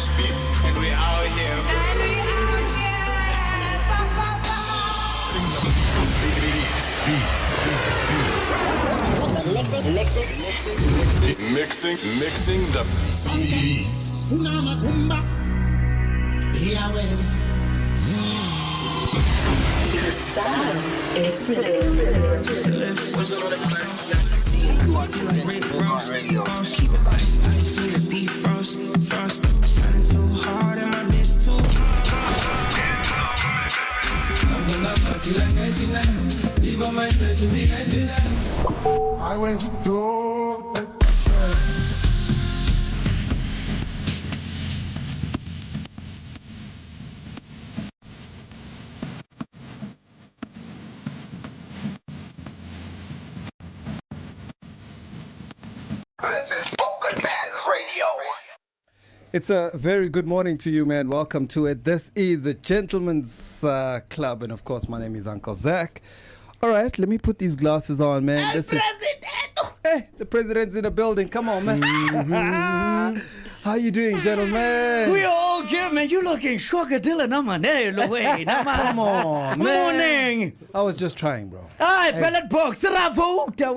fresh beats, and we out here. And we out here. Ba, ba, ba. Mixing the CDs. Funama kumba. The sound is split. You are tuned into Boby Radio. Keep it light. I just need a defrost. Frost. Shining too hard and my bitch too hot. I'm lucky like 99. Leave on my place to be 99. I went to go. This is Boby Radio. It's a very good morning to you, man. Welcome to it. This is the Gentleman's Club, and of course, my name is Uncle Zach. All right, let me put these glasses on, man. Hey, the president's in the building. Come on, man. How you doing, gentlemen? We are all good, man. You looking crocodile number there, way. Come on, man. Morning. I was just trying, bro. Ay, pellet box. Vota,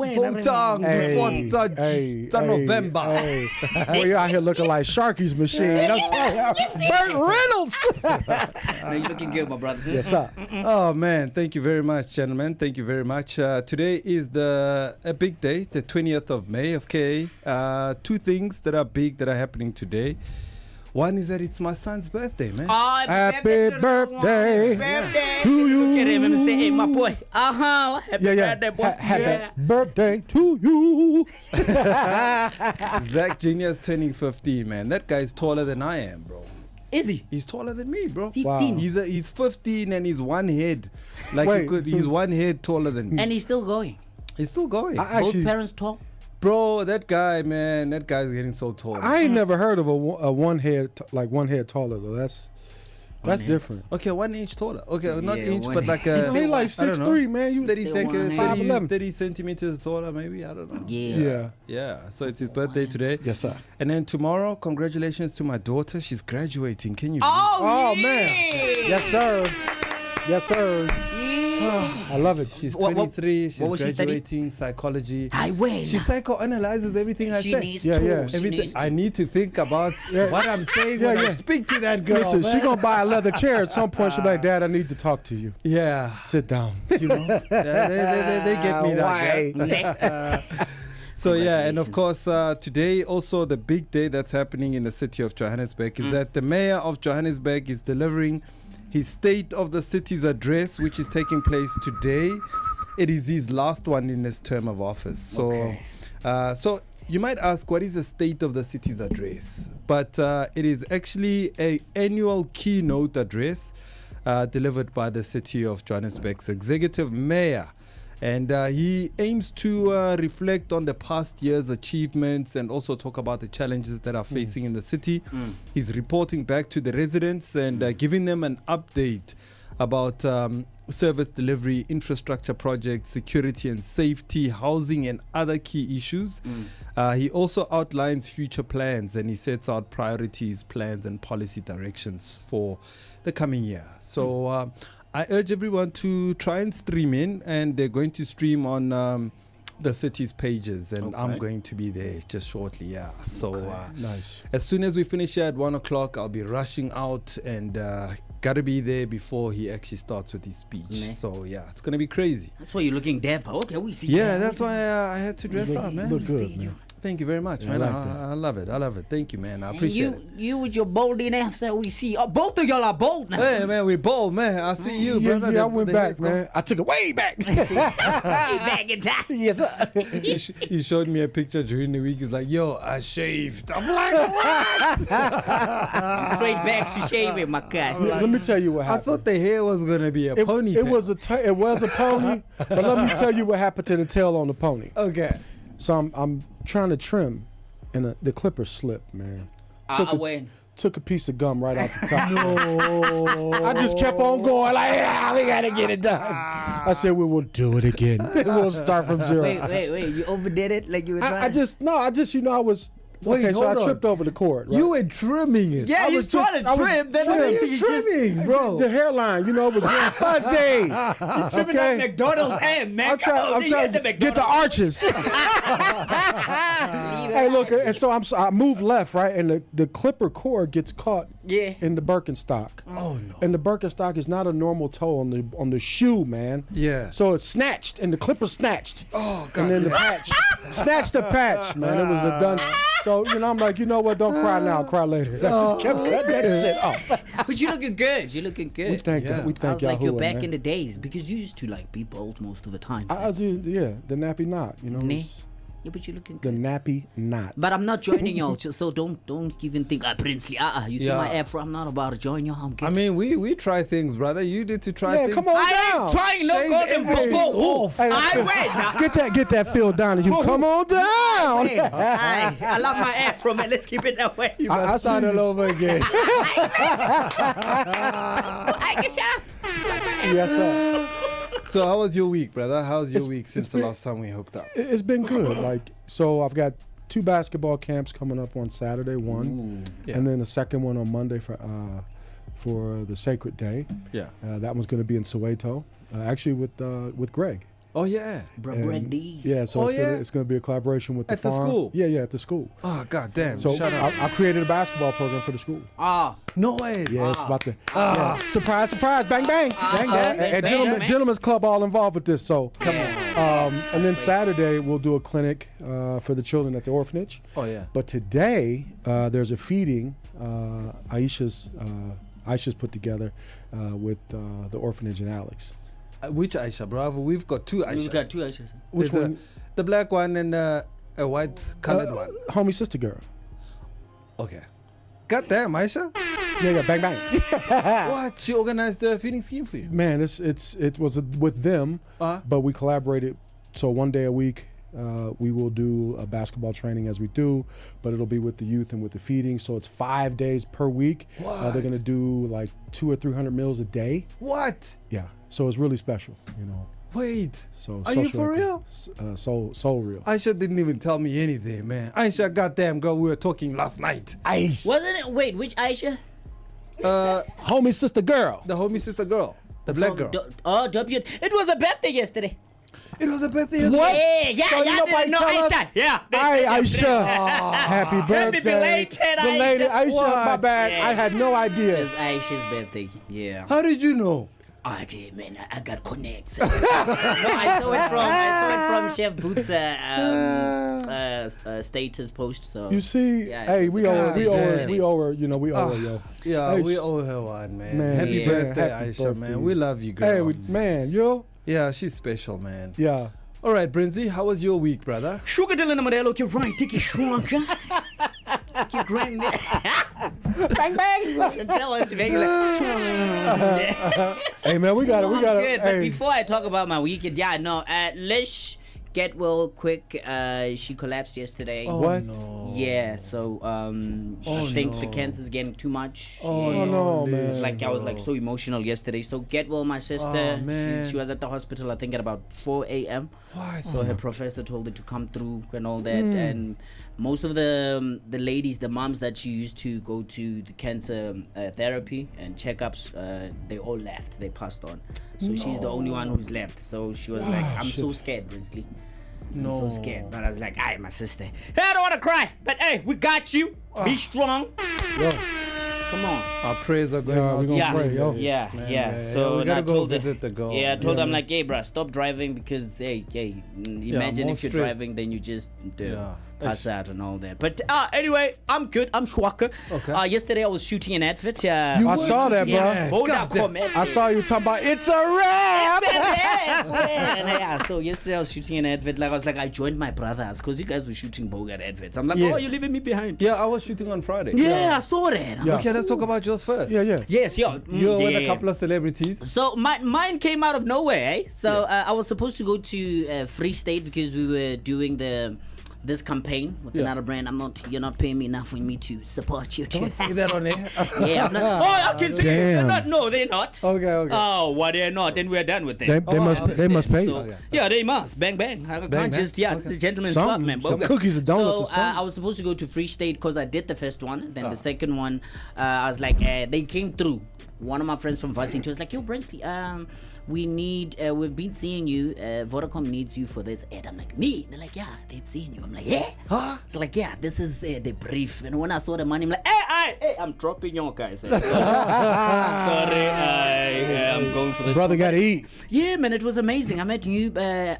November. Hey. Boy, you out here looking like Sharky's machine. I'm telling you, Burt Reynolds. No, you looking good, my brother. Yes, sir. Oh, man. Thank you very much, gentlemen. Thank you very much. Today is a big day, the 20th of May, okay? Two things that are big that are happening today. One is that it's my son's birthday, man. Happy birthday to you. Look at him and say, hey, my boy. Happy birthday, boy. Happy birthday to you. Zach Jr. is turning 15, man. That guy's taller than I am, bro. Is he? He's taller than me, bro. 15. Wow. He's 15 and he's one head. Like Wait. he's one head taller than me. And he's still going. He's still going. Both parents tall. Bro, that guy, man, that guy's getting so tall. I ain't never heard of a one head taller though. That's different. Okay, 1 inch taller. Okay, not Yeah, inch, 1 but like a... He like I don't know. 6'3", man. You 30, Still 1 5'11". 30 centimeters taller, maybe. I don't know. Yeah. Yeah, so it's his birthday today. Yes, sir. And then tomorrow, congratulations to my daughter. She's graduating. Can you Oh man. Yes, sir. Yes, sir. I love it. She's What 23. She's what was she studying? graduating psychology. I win. She psychoanalyzes everything I She say. needs Yeah, to. yeah. She Everything. needs I need to think about what I'm saying Yeah, when I yeah. speak to that girl. Listen, she man. gonna buy a leather chair at some point. She'll be like, Dad, I need to talk to you. Yeah. Sit down. You know, they get me that. Yeah. So yeah, and of course today also the big day that's happening in the city of Johannesburg is that the mayor of Johannesburg is delivering his State of the City's address, which is taking place today. It is his last one in his term of office. So, so you might ask, what is the State of the City's address? But it is actually an annual keynote address delivered by the city of Johannesburg's executive mayor. And he aims to reflect on the past year's achievements and also talk about the challenges that are facing in the city. He's reporting back to the residents and giving them an update about service delivery, infrastructure projects, security and safety, housing and other key issues. He also outlines future plans and he sets out priorities, plans and policy directions for the coming year. So I urge everyone to try and stream in, and they're going to stream on the city's pages, and I'm going to be there just shortly. Yeah. So Nice. as soon as we finish here at 1 o'clock, I'll be rushing out and gotta be there before he actually starts with his speech. Nah. So yeah, it's gonna be crazy. That's why you're looking dapper. Okay, we see. Yeah, you. that's why I had to dress up, man. Look good, man. Thank you very much, man. I like that. I love it. I love it. Thank you, man. I And appreciate it. you with your boldness that we see. Oh, both of y'all are bold now. Hey, man, we bold, man. I see you, Yeah, brother. I went back, man. I took it way back. Back in time. Yes, sir. He showed me a picture during the week. He's like, yo, I shaved. I'm like, what? Straight back to shaving, my guy. Let me tell you what I happened. thought the hair was going to be a ponytail. It was a pony, but let me tell you what happened to the tail on the pony. Okay. So I'm trying to trim, and the clipper slipped, man. Took a piece of gum right off the top. No. I just kept on going like, yeah, we gotta get it done. I said we will do it again. We'll start from zero. Wait. You overdid it like you were trying? I just I was Wait, okay, so hold I on. tripped over the cord. Right? You were trimming it. Yeah, I you was trying just- I to was trim. Then trimming. the next What thing are you you just trimming, bro? The hairline, was real fuzzy. he's trimming Okay. up McDonald's and I'm trying to get the arches. Hey, look, and so I moved left, right, and the clipper cord gets caught in the Birkenstock. Oh, no. And the Birkenstock is not a normal toe on the shoe, man. Yeah. So it's snatched, and the clipper snatched. Oh, God. And then the patch, snatched the patch, man. It was a done. So, I'm like, you know what? Don't cry now, cry later. I just kept cutting that shit off. But you're looking good. You're looking good. We thank Yeah. we I thank was like, Yahuwah, you're back man. in the days because you used to like be bold most of the time. I was, the nappy knot, Nah. it's Yeah, but you're looking the good. nappy knot. But I'm not joining y'all, so don't even think princely. You see Yeah. my afro. I'm not about to join y'all. I'm good. I mean, we try things, brother. You need to try Yeah, things. come on I down. ain't trying no Shave golden everything bubble. off. Hey, I win. Get that feel down. You come on down. I love my afro, man. Let's keep it that way. You I must start see all you. over again. Yes, sir. So how was your week, brother? How's your It's- week since it's the been- last time we hooked up? It's been good. So I've got 2 basketball camps coming up on Saturday, one, Yeah. and then the second one on Monday for the Sacred Day. Yeah. That one's going to be in Soweto, actually with Greg. Oh yeah. And- Yeah, so Oh, it's yeah? gonna be a collaboration with the At the farm. school? Yeah, at the school. Oh god damn. So Shut up. I created a basketball program for the school. No way. Yeah, it's about to. Yeah. Surprise, surprise, bang, bang. Bang, bang, bang, bang. Gentlemen's club all involved with this. So, and then Saturday we'll do a clinic for the children at the orphanage. Oh yeah. But today there's a feeding Aisha's put together with the orphanage and Alex. Which Aisha, bravo? We've got 2 Aishas. We've got 2 Aishas. Which There's one? The black one and a white colored one. Homie sister girl. Okay. God damn, Aisha. Yeah, bang, bang. What? She organized the feeding scheme for you? Man, it was with them, but we collaborated. So one day a week, we will do a basketball training as we do, but it'll be with the youth and with the feeding. So it's 5 days per week. They're gonna do like 200 or 300 meals a day. What? Yeah. So it's really special, Wait. So Are you social for income. Soul real. Aisha didn't even tell me anything, man. Aisha, goddamn girl, we were talking last night. Ice. Wasn't it? Wait, which Aisha? Homie sister girl. The homie sister girl. The black girl. W. It was a birthday yesterday. It was a birthday. What? Yeah, So yeah, nobody didn't know tell us? Aisha. Yeah. Hi, Aisha. Happy birthday. belated, Belated Aisha. Aisha, my What? bad. Yeah. I had no idea. It's Aisha's birthday. Yeah. How did you know? Okay, man, I got connects. No, I saw it from Chef Boots' status post. So You see, Yeah, hey, we owe her, we owe her, God. we owe her, we owe her, yo. Yeah, Hey, we owe her one, man. Man, Happy yeah. birthday, Happy Aisha, birthday. man. We love you, girl. Hey, man, yo, Yeah, she's special, man. yeah. All right, Brinsley, how was your week, brother? Sugar Dylan Amarelo, you're right, Tiki Shwanka. Tiki Grand. Bang bang. Tell us, regular. Hey, man, we got it, we got Good, it. but Hey, before I talk about my weekend, Lish, get well quick. She collapsed yesterday. what? Yeah, so I think the cancer's getting too much. Oh, no, man. It's like I was like so emotional yesterday. So get well, my sister. Oh, man. She was at the hospital, I think at about 4 a.m. What? So her professor told her to come through and all that. And most of the ladies, the moms that she used to go to the cancer therapy and checkups, they all left. They passed on. So she's the only one who's left. So she was like, I'm so scared, Brinsley. I'm so scared. But I was like, my sister. Hey, I don't want to cry. But hey, we got you. Be strong. Yo, Come on. Our prayers are going Yeah, out. we gonna Yeah, pray, yo. yeah, Man, yeah. man. So we and I gotta go told her, visit the girl. yeah, I told Yeah, her, I'm man. like, hey, bruh, stop driving because, imagine more if you're stress. driving, then you just Yeah. pass out and all that. But anyway, I'm good. I'm schwacker. Okay. Yesterday I was shooting an advert. I saw that, bro. Yeah, God damn. Vodacom I saw you talking about it's a wrap. yeah, so yesterday I was shooting an advert. Like I was like, I joined my brothers because you guys were shooting Bogart adverts. I'm like, Yes. oh, you're leaving me behind. Yeah, I was shooting on Friday. Yeah, I saw that. I'm Yeah. like, Okay, let's talk about yours first. Yeah, yeah. yes, yo. You were with a yeah. couple of celebrities. So mine came out of nowhere. Eh? So I was supposed to go to Free State because we were doing the this campaign with another brand. You're not paying me enough for me to support you. Don't say that on air. Yeah, I'm not. Oh, I can say they're not. No, they're not. Okay. Oh, well, they're not. Then we're done with them. They must pay. So, yeah, they must. Bang, bang. I can't just, it's a gentleman's club, man. Some cookies and donuts or So something. I was supposed to go to Free State because I did the first one. Then the second one, I was like, they came through. One of my friends from Varsity was like, yo, Brinsley, we've been seeing you. Vodacom needs you for this ad. I'm like, me? They're like, yeah, they've seen you. I'm like, yeah? Huh? It's like, yeah, this is the brief. And when I saw the money, I'm like, hey, I'm dropping your guys. Sorry, I'm going for this. Brother got to eat. Yeah, man, it was amazing. I met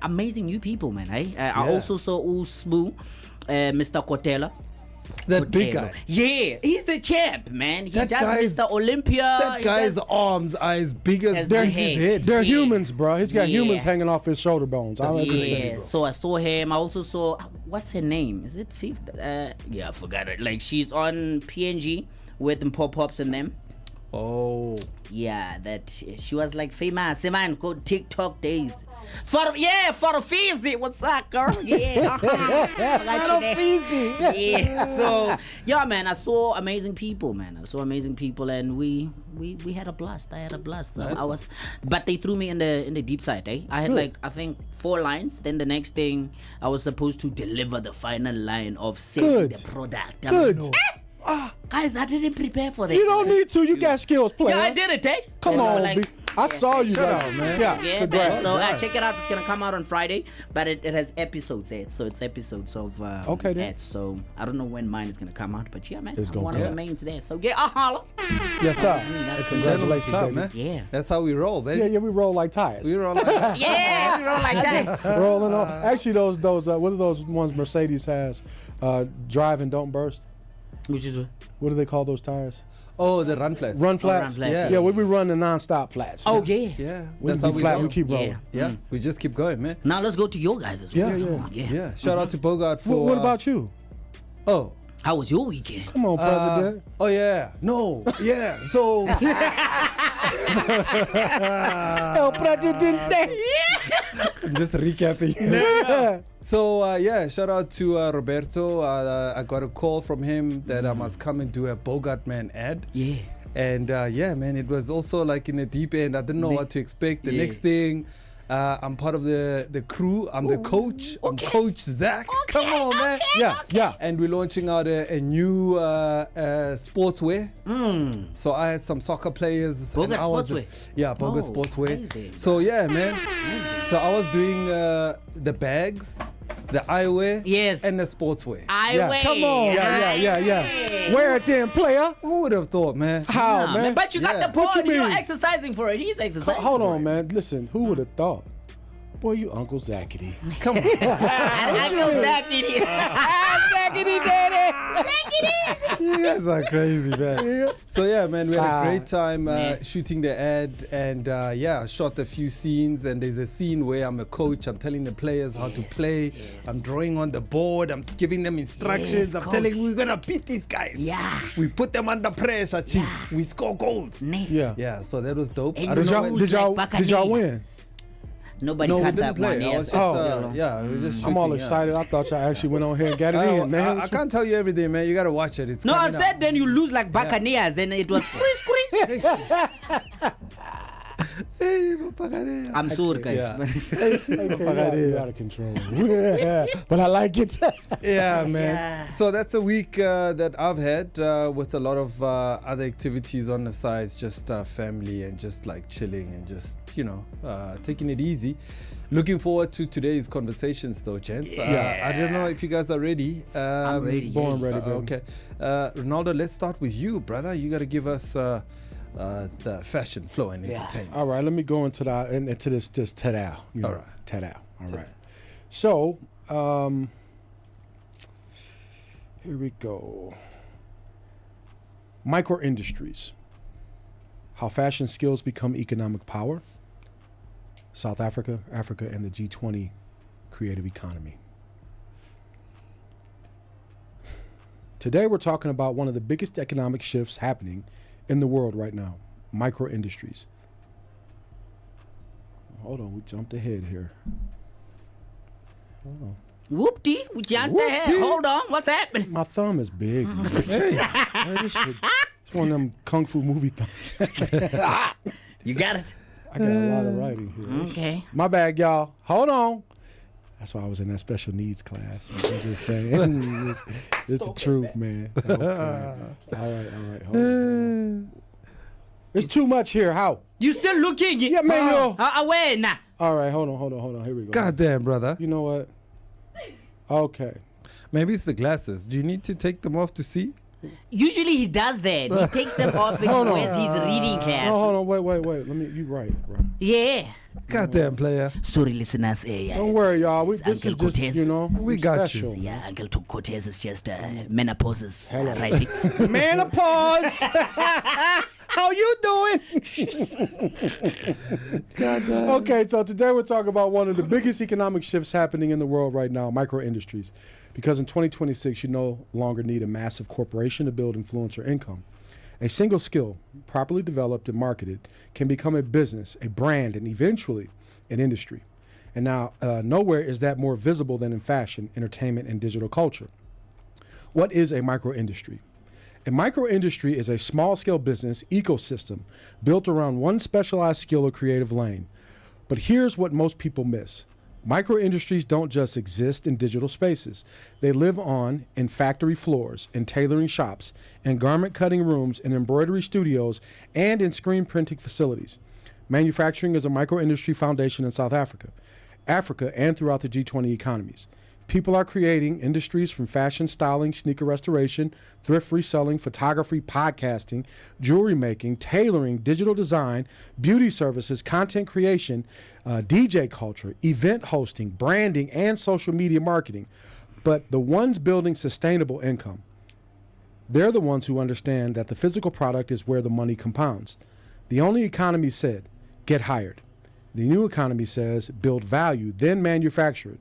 amazing new people, man. I also saw Usbu, Mr. Kotela. That big guy. Yeah, he's a champ, man. He That does guy's- Mr. Olympia. That guy's arms are as big as my his head. head. They're Yeah. humans, bro. He's got Yeah. humans hanging off his shoulder bones. I don't understand. Yeah, so I saw him. I also saw, what's her name? Is it Fifth? Yeah, I forgot it. Like, she's on PNG with them pop-ups and them. Oh. Yeah, that she was like famous. Man, go TikTok days. For Fizi, what's up, girl? Yeah, yeah. So yeah, man, I saw amazing people, and we had a blast. I had a blast. But they threw me in the deep side. I had like I think 4 lines. Then the next thing I was supposed to deliver the final line of selling the product. Good. Guys, I didn't prepare for that. You don't need to. You got skills, player. Yeah, I did it, Come on, like, B. I saw you, Shut up, man. Yeah, yeah, congrats. man. So check it out. It's gonna come out on Friday, but it has episodes. So it's episodes of Okay, then. ads. So I don't know when mine is gonna come out, but yeah, man, It's I'm gonna one come of the out. mains there. So yeah, holla. Yes, sir. It's a Congratulations, gentleman's club, baby. man. Yeah. That's how we roll, baby. Yeah, we roll like tires. We roll like that. Yeah, we roll like that. Rolling on. Actually, those what are those ones Mercedes has? Drive and don't burst. Which is What do they call those tires? Oh, the run flats. Run flats. flats, yeah. Yeah, we be running non-stop flats. oh yeah. Yeah. We That's be how we flat. roll. We keep rolling. Yeah. Yeah. We just keep going, man. Now let's go to your guys as well. Yeah, Come yeah. on, yeah. Yeah. Shout out to Bogart for. What about you? Oh. How was your weekend? Come on, President. Oh yeah. No. Yeah. So. El Presidente. Just recapping. So yeah, shout out to Roberto. I got a call from him that I must come and do a Bogart Man ad. Yeah. And yeah, man, it was also like in the deep end. I didn't know what to expect. The Yeah. next thing, I'm part of the crew. I'm the coach. I'm Coach Zach. Come on, man. Yeah. And we're launching out a new sportswear. So I had some soccer players. Bogart and I was Sportswear? Yeah, Bogart Oh, Sportswear. amazing. So yeah, man. So I was doing the bags, the eyewear, Yes. and the sportswear. Yeah. Come on. Yeah. Wear it then, player. Who would have thought, man? How, Nah, man? But you got Yeah. the What you board. You're mean? exercising for it. He's exercising. Hold for on, it. man. Listen, who would have thought? Boy, you Uncle Zackety. Come on. I know Zackety. Zackety daddy. You guys are crazy, man. So yeah, man, we had a great time Yeah. shooting the ad, and yeah, I shot a few scenes. And there's a scene where I'm a coach. I'm telling the players how to play. I'm drawing on the board. I'm giving them instructions. Yes, I'm coach. telling we're gonna beat these guys. Yeah. We put them under pressure, chief. We score goals. Yeah. Yeah. Yeah, so that was dope. And I Did don't know y'all, when- did y'all, Like did y'all Bacani. win? Nobody No, we cut didn't that one. play. I Yes. was just, Oh. yeah, we were just I'm all shooting, yeah. excited. I thought y'all actually went on here and got it in, man. I can't tell you everything, man. You gotta watch it. It's No, I coming said out. then you lose like Buccaneers, and it was squeeze. Hey, Papagaré. I'm sorry, guys. Yeah. You're out of control. Yeah, but I like it. Yeah, man. Yeah. So that's a week that I've had with a lot of other activities on the sides, just family and just like chilling and just, taking it easy. Looking forward to today's conversations though, gents. I don't know if you guys are ready. I'm ready. Born ready, baby. Okay. Ronaldo, let's start with you, brother. You got to give us the fashion, flow, and entertainment. All right, let me go into this tada. All right. Tada. All right. So, here we go. Micro industries. How fashion skills become economic power. South Africa, Africa, and the G20 creative economy. Today we're talking about one of the biggest economic shifts happening in the world right now, micro industries. Hold on, we jumped ahead here. Hold on. Whoop-dee, we jumped ahead. Whoop-dee. Hold on, what's happening? My thumb is big. Hey, this shit, it's one of them kung fu movie thumbs. You got it. I got a lot of writing here. Okay. My bad, y'all. Hold on. That's why I was in that special needs class. I'm just saying. it's the truth, man. Okay. All right. Hold on. It's too much here. How? You still looking? Yeah, man, yo. Away now. All right, hold on. Here we go. Goddamn, brother. You know what? Okay. Maybe it's the glasses. Do you need to take them off to see? Usually he does that. He takes them off and wears his reading class. No, hold on. Wait. You right, bro. Yeah. Goddamn, player. Sorry, listeners. Don't worry, y'all. This is just, Cortez. We got you. special. Yeah, Uncle Cortez is just menopause. Right? Menopause. How you doing? Okay, so today we're talking about one of the biggest economic shifts happening in the world right now, micro industries. Because in 2026, you no longer need a massive corporation to build influence or income. A single skill, properly developed and marketed, can become a business, a brand, and eventually an industry. And now, nowhere is that more visible than in fashion, entertainment, and digital culture. What is a micro industry? A micro industry is a small-scale business ecosystem built around one specialized skill or creative lane. But here's what most people miss. Micro industries don't just exist in digital spaces. They live on in factory floors, in tailoring shops, in garment cutting rooms, in embroidery studios, and in screen printing facilities. Manufacturing is a micro industry foundation in South Africa, and throughout the G20 economies. People are creating industries from fashion, styling, sneaker restoration, thrift reselling, photography, podcasting, jewelry making, tailoring, digital design, beauty services, content creation, DJ culture, event hosting, branding, and social media marketing. But the ones building sustainable income, they're the ones who understand that the physical product is where the money compounds. The old economy said, get hired. The new economy says, build value, then manufacture it.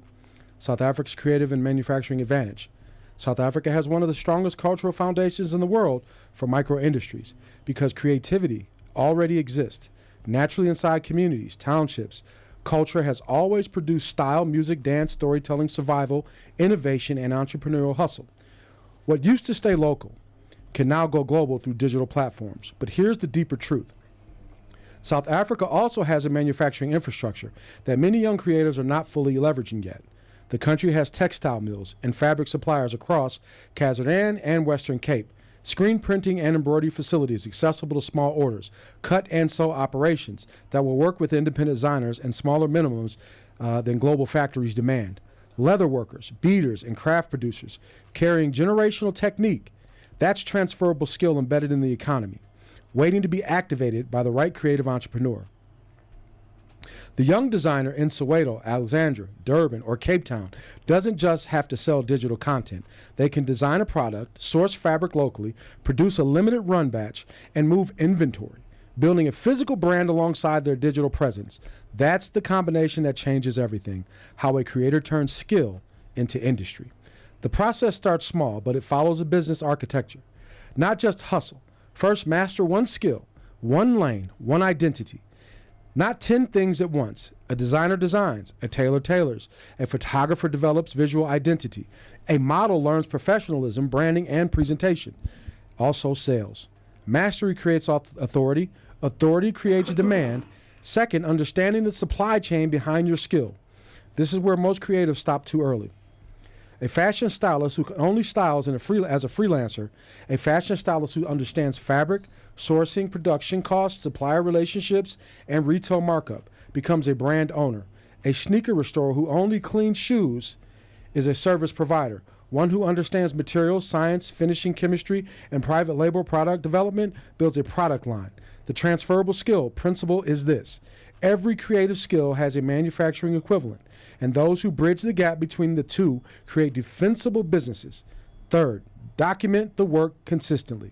South Africa's creative and manufacturing advantage. South Africa has one of the strongest cultural foundations in the world for micro industries because creativity already exists naturally inside communities, townships. Culture has always produced style, music, dance, storytelling, survival, innovation, and entrepreneurial hustle. What used to stay local can now go global through digital platforms. But here's the deeper truth. South Africa also has a manufacturing infrastructure that many young creators are not fully leveraging yet. The country has textile mills and fabric suppliers across KwaZulu and Western Cape, screen printing and embroidery facilities accessible to small orders, cut and sew operations that will work with independent designers and smaller minimums than global factories demand, leather workers, beaders, and craft producers carrying generational technique. That's transferable skill embedded in the economy, waiting to be activated by the right creative entrepreneur. The young designer in Soweto, Alexandria, Durban, or Cape Town doesn't just have to sell digital content. They can design a product, source fabric locally, produce a limited run batch, and move inventory, building a physical brand alongside their digital presence. That's the combination that changes everything, how a creator turns skill into industry. The process starts small, but it follows a business architecture. Not just hustle. First, master one skill, one lane, one identity. Not 10 things at once. A designer designs, a tailor tailors, a photographer develops visual identity, a model learns professionalism, branding, and presentation. Also sales. Mastery creates authority. Authority creates demand. Second, understanding the supply chain behind your skill. This is where most creatives stop too early. A fashion stylist who only styles as a freelancer, a fashion stylist who understands fabric, sourcing, production costs, supplier relationships, and retail markup becomes a brand owner. A sneaker restorer who only cleans shoes is a service provider. One who understands materials, science, finishing chemistry, and private label product development builds a product line. The transferable skill principle is this. Every creative skill has a manufacturing equivalent, and those who bridge the gap between the two create defensible businesses. Third, document the work consistently.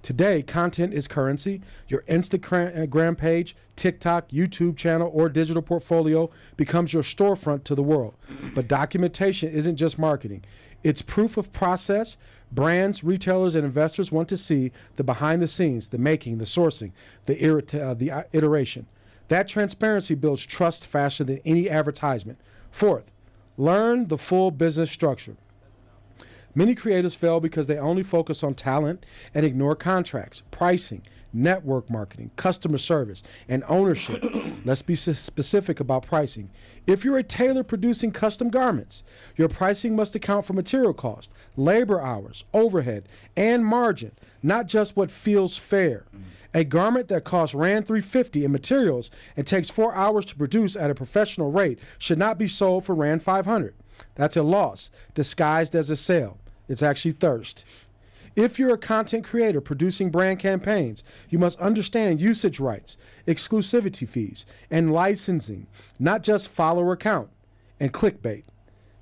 Today, content is currency. Your Instagram page, TikTok, YouTube channel, or digital portfolio becomes your storefront to the world. But documentation isn't just marketing. It's proof of process. Brands, retailers, and investors want to see the behind the scenes, the making, the sourcing, the iteration. That transparency builds trust faster than any advertisement. Fourth, Learn the full business structure. Many creators fail because they only focus on talent and ignore contracts, pricing, network marketing, customer service, and ownership. Let's be specific about pricing. If you're a tailor producing custom garments, your pricing must account for material cost, labor hours, overhead, and margin, not just what feels fair. A garment that costs Rand 350 in materials and takes 4 hours to produce at a professional rate should not be sold for Rand 500. That's a loss disguised as a sale. It's actually thirst. If you're a content creator producing brand campaigns, you must understand usage rights, exclusivity fees, and licensing, not just follower count and clickbait.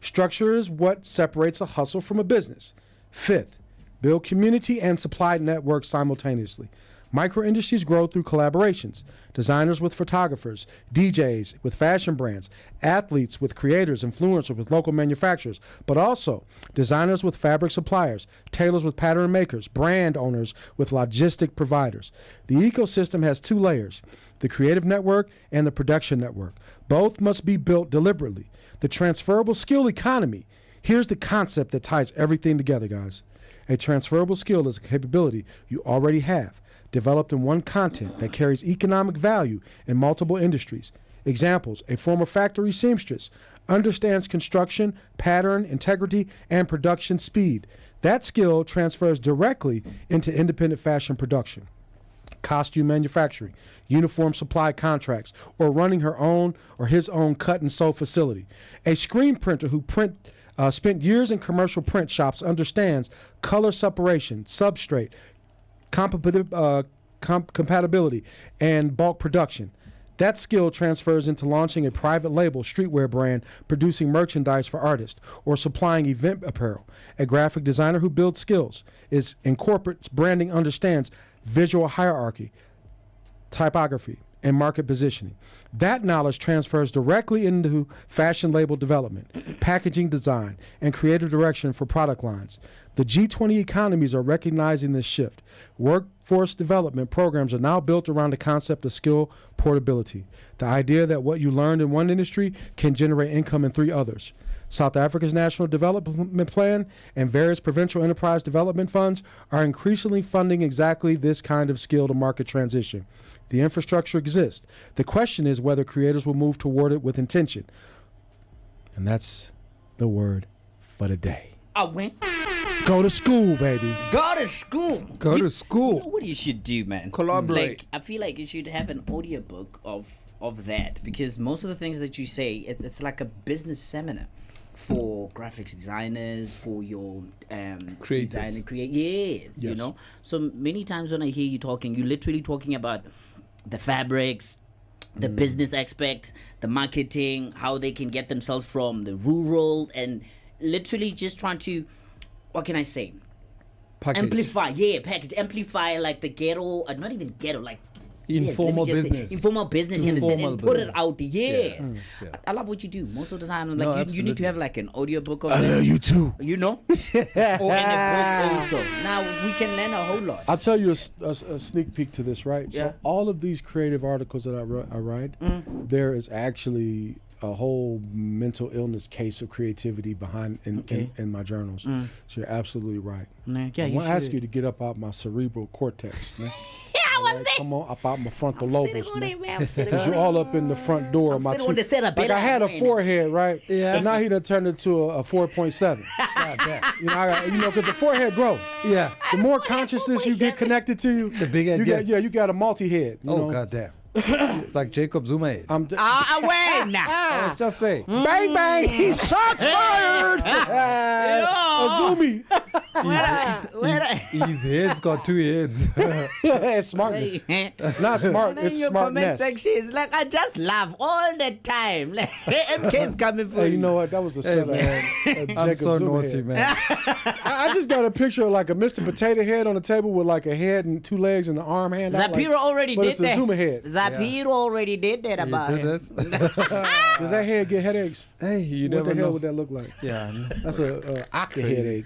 Structure is what separates a hustle from a business. Fifth, build community and supply networks simultaneously. Micro industries grow through collaborations. Designers with photographers, DJs with fashion brands, athletes with creators, influencers with local manufacturers, but also designers with fabric suppliers, tailors with pattern makers, brand owners with logistic providers. The ecosystem has 2 layers, the creative network and the production network. Both must be built deliberately. The transferable skill economy. Here's the concept that ties everything together, guys. A transferable skill is a capability you already have, developed in one content that carries economic value in multiple industries. Examples: a former factory seamstress understands construction, pattern, integrity, and production speed. That skill transfers directly into independent fashion production, costume manufacturing, uniform supply contracts, or running her own or his own cut and sew facility. A screen printer who spent years in commercial print shops understands color separation, substrate, compatibility, and bulk production. That skill transfers into launching a private label streetwear brand, producing merchandise for artists, or supplying event apparel. A graphic designer who builds skills, incorporates branding, understands visual hierarchy, typography, and market positioning. That knowledge transfers directly into fashion label development, packaging design, and creative direction for product lines. The G20 economies are recognizing this shift. Workforce development programs are now built around the concept of skill portability, the idea that what you learned in one industry can generate income in 3 others. South Africa's National Development Plan and various provincial enterprise development funds are increasingly funding exactly this kind of skill-to-market transition. The infrastructure exists. The question is whether creators will move toward it with intention. And that's the word for the day. I went. Go to school, baby. Go to school. Go to school. You know what you should do, man? Collaborate. Like, I feel like you should have an audiobook of that, because most of the things that you say, it's like a business seminar for graphics designers, for your Creators. yes, you know. So many times when I hear you talking, you're literally talking about the fabrics, the business aspect, the marketing, how they can get themselves from the rural, and literally just trying to, what can I say? Package. Amplify like the ghetto, not even ghetto, like Informal business. Informal business, you understand? And put it business. out there. Yes. Yeah. I love what you do. Most of the time, No, like you need to have like an audiobook of I love you too. you know? Or in a book also. Now we can learn a whole lot. I'll tell you a sneak peek to this, right? Yeah. So all of these creative articles that I write, there is actually a whole mental illness case of creativity behind in my journals. So you're absolutely right. Yeah, I you want to ask should. you to get up out my cerebral cortex, man. I was Right, there. come on, up out my frontal I'm lobes, sitting on man. it, man. I'm sitting Cause on you're it. all up in the front door of my sitting on the tooth. Like cerebellum, I had a man. forehead, right? Yeah. And now he done turned into a 4.7. Because the forehead grow. Yeah. The more consciousness you get connected to you, The bigger it you gets. you got a multi-head. You Oh, know? goddamn. It's like Jacob Zuma. I'm Wait, Let's just say. bang bang, he shots fired. Azumi. His head's got 2 heads. It's smartness. Not smart. And in It's your comment smartness. section, it's like I just laugh all the time. Like MK's coming for Hey, you. you know what? That was a Hey, setup. man. A I'm Jacob so Zuma naughty, head. man. I just got a picture of like a Mr. Potato Head on the table with like a head and 2 legs and an arm hand out. Zapiro already but did it's a that. Zuma head. Zapiro already did that You about did him. this? Does that head get headaches? Hey, you What never the hell know. would that look like? Yeah. I know. That's a aqua headache.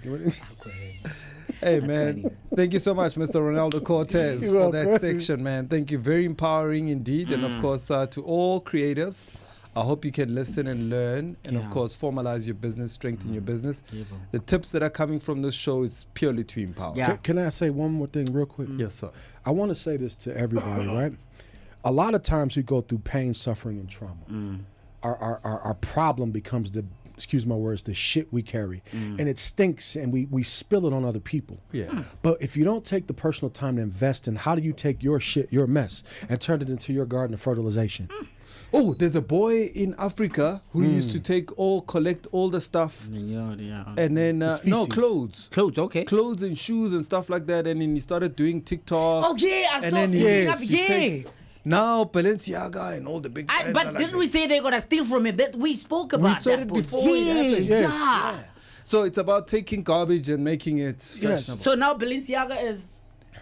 Hey, man. Thank you so much, Mr. Ronaldo Cortez, You're for that welcome. section, man. Thank you. Very empowering indeed. And of course, to all creatives I hope you can listen and learn, and of course formalize your business, strengthen your business. The tips that are coming from this show is purely to empower. Yeah. Can I say one more thing real quick? Yes, sir. I want to say this to everybody, right? A lot of times we go through pain, suffering, and trauma. Our problem becomes the, excuse my words, the shit we carry. And it stinks, and we spill it on other people. Yeah. But if you don't take the personal time to invest in how do you take your shit, your mess, and turn it into your garden of fertilization? Oh, there's a boy in Africa who used to collect all the stuff, and then feces. clothes. Clothes, okay. Clothes and shoes and stuff like that, and then he started doing TikTok. Oh yeah, I and saw then he takes- now Balenciaga and all the big brands but are like didn't we say they're gonna steal from him? That we spoke We about said that it point. before it happened. Yes. Yeah. So it's about taking garbage and making it fashionable. So now Balenciaga is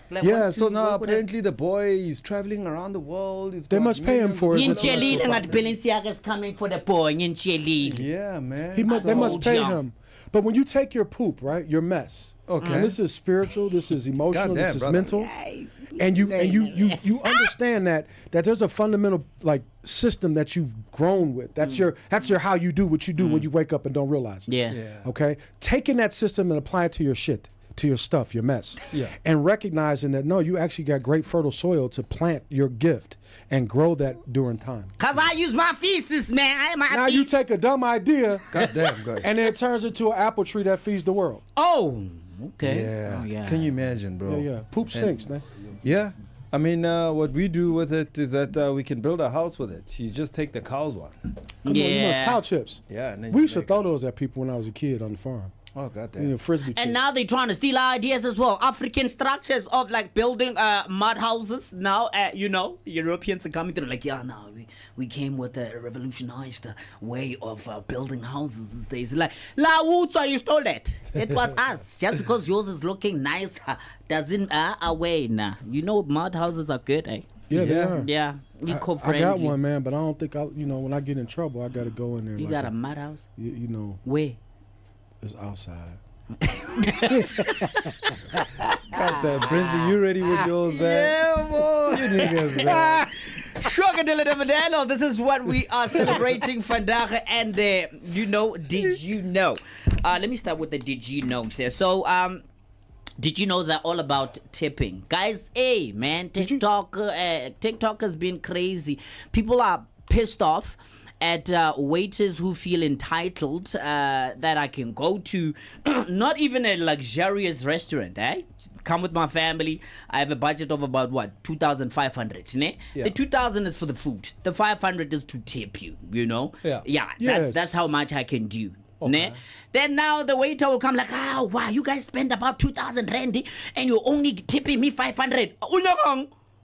like, Yeah, wants so to now work with apparently the boy is traveling around the world. They must pay him for it. Nyincheli and Balenciaga's coming for the boy. Nyincheli. Yeah, man. They must pay Yeah. him. But when you take your poop, right, your mess, Okay. and this is spiritual, this is emotional, Goddamn, this is brother. mental, and you understand that there's a fundamental like system that you've grown with. That's your how you do what you do when you wake up and don't realize it. Yeah. Okay, taking that system and apply it to your shit, to your stuff, your mess, and recognizing that no, you actually got great fertile soil to plant your gift and grow that during time. Cause I use my feces, man. Now you take a dumb idea, Goddamn, guys. and then it turns into an apple tree that feeds the world. Oh, okay. Yeah. Oh, yeah. Can you imagine, bro? Yeah. Poop stinks, man. Yeah. I mean, what we do with it is that we can build a house with it. You just take the cow's one. Come on, you know, Yeah. cow chips. Yeah. And then We you used to make throw it. those at people when I was a kid on the farm. Oh, goddamn. You know, frisbee chips. And now they're trying to steal our ideas as well. African structures of like building mud houses. Now, Europeans are coming through like, yeah, no, we came with a revolutionized way of building houses these days. Like, La Wutsa, you stole that. It was us. Just because yours is looking nice doesn't away nah. You know, mud houses are good, eh? Yeah, they are. Yeah, I eco-friendly. got one, man, but I don't think when I get in trouble, I got to go in there. You like got a mud house? You know, Where? it's outside. Goddamn, Brinsley, you ready with yours, man? Yeah, boy. You niggas, man. Shrugadilladilladillo, this is what we are celebrating vandaag. And did you know? Let me start with the did you know here. So, did you know they're all about tipping? Guys, hey, man, TikTok has been crazy. People are pissed off at waiters who feel entitled that I can go to not even a luxurious restaurant, eh? Come with my family. I have a budget of about what, 2,500, ne? Yeah. The 2,000 is for the food. The 500 is to tip you, you know? Yeah. Yeah, Yes. that's how much I can do. Okay. Ne? Then now the waiter will come like, wow, you guys spend about 2,000 rand and you're only tipping me 500.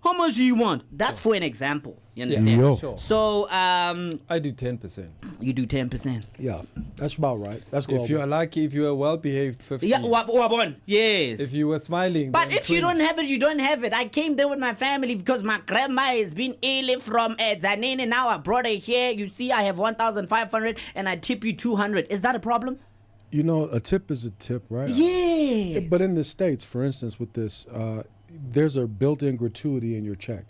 How much do you want? That's for an example. You understand? Yo. Sure. So I do 10%. you do 10%. Yeah, that's about right. That's global. If you are lucky, if you are well behaved, 15. Yeah, wabon. Yes. If you were smiling. But then if you 20. don't have it, you don't have it. I came there with my family because my grandma has been ill from Zanene. Now I brought her here. You see, I have 1,500 and I tip you 200. Is that a problem? You know, a tip is a tip, right? Yeah. But in the States, for instance, with this, there's a built-in gratuity in your check.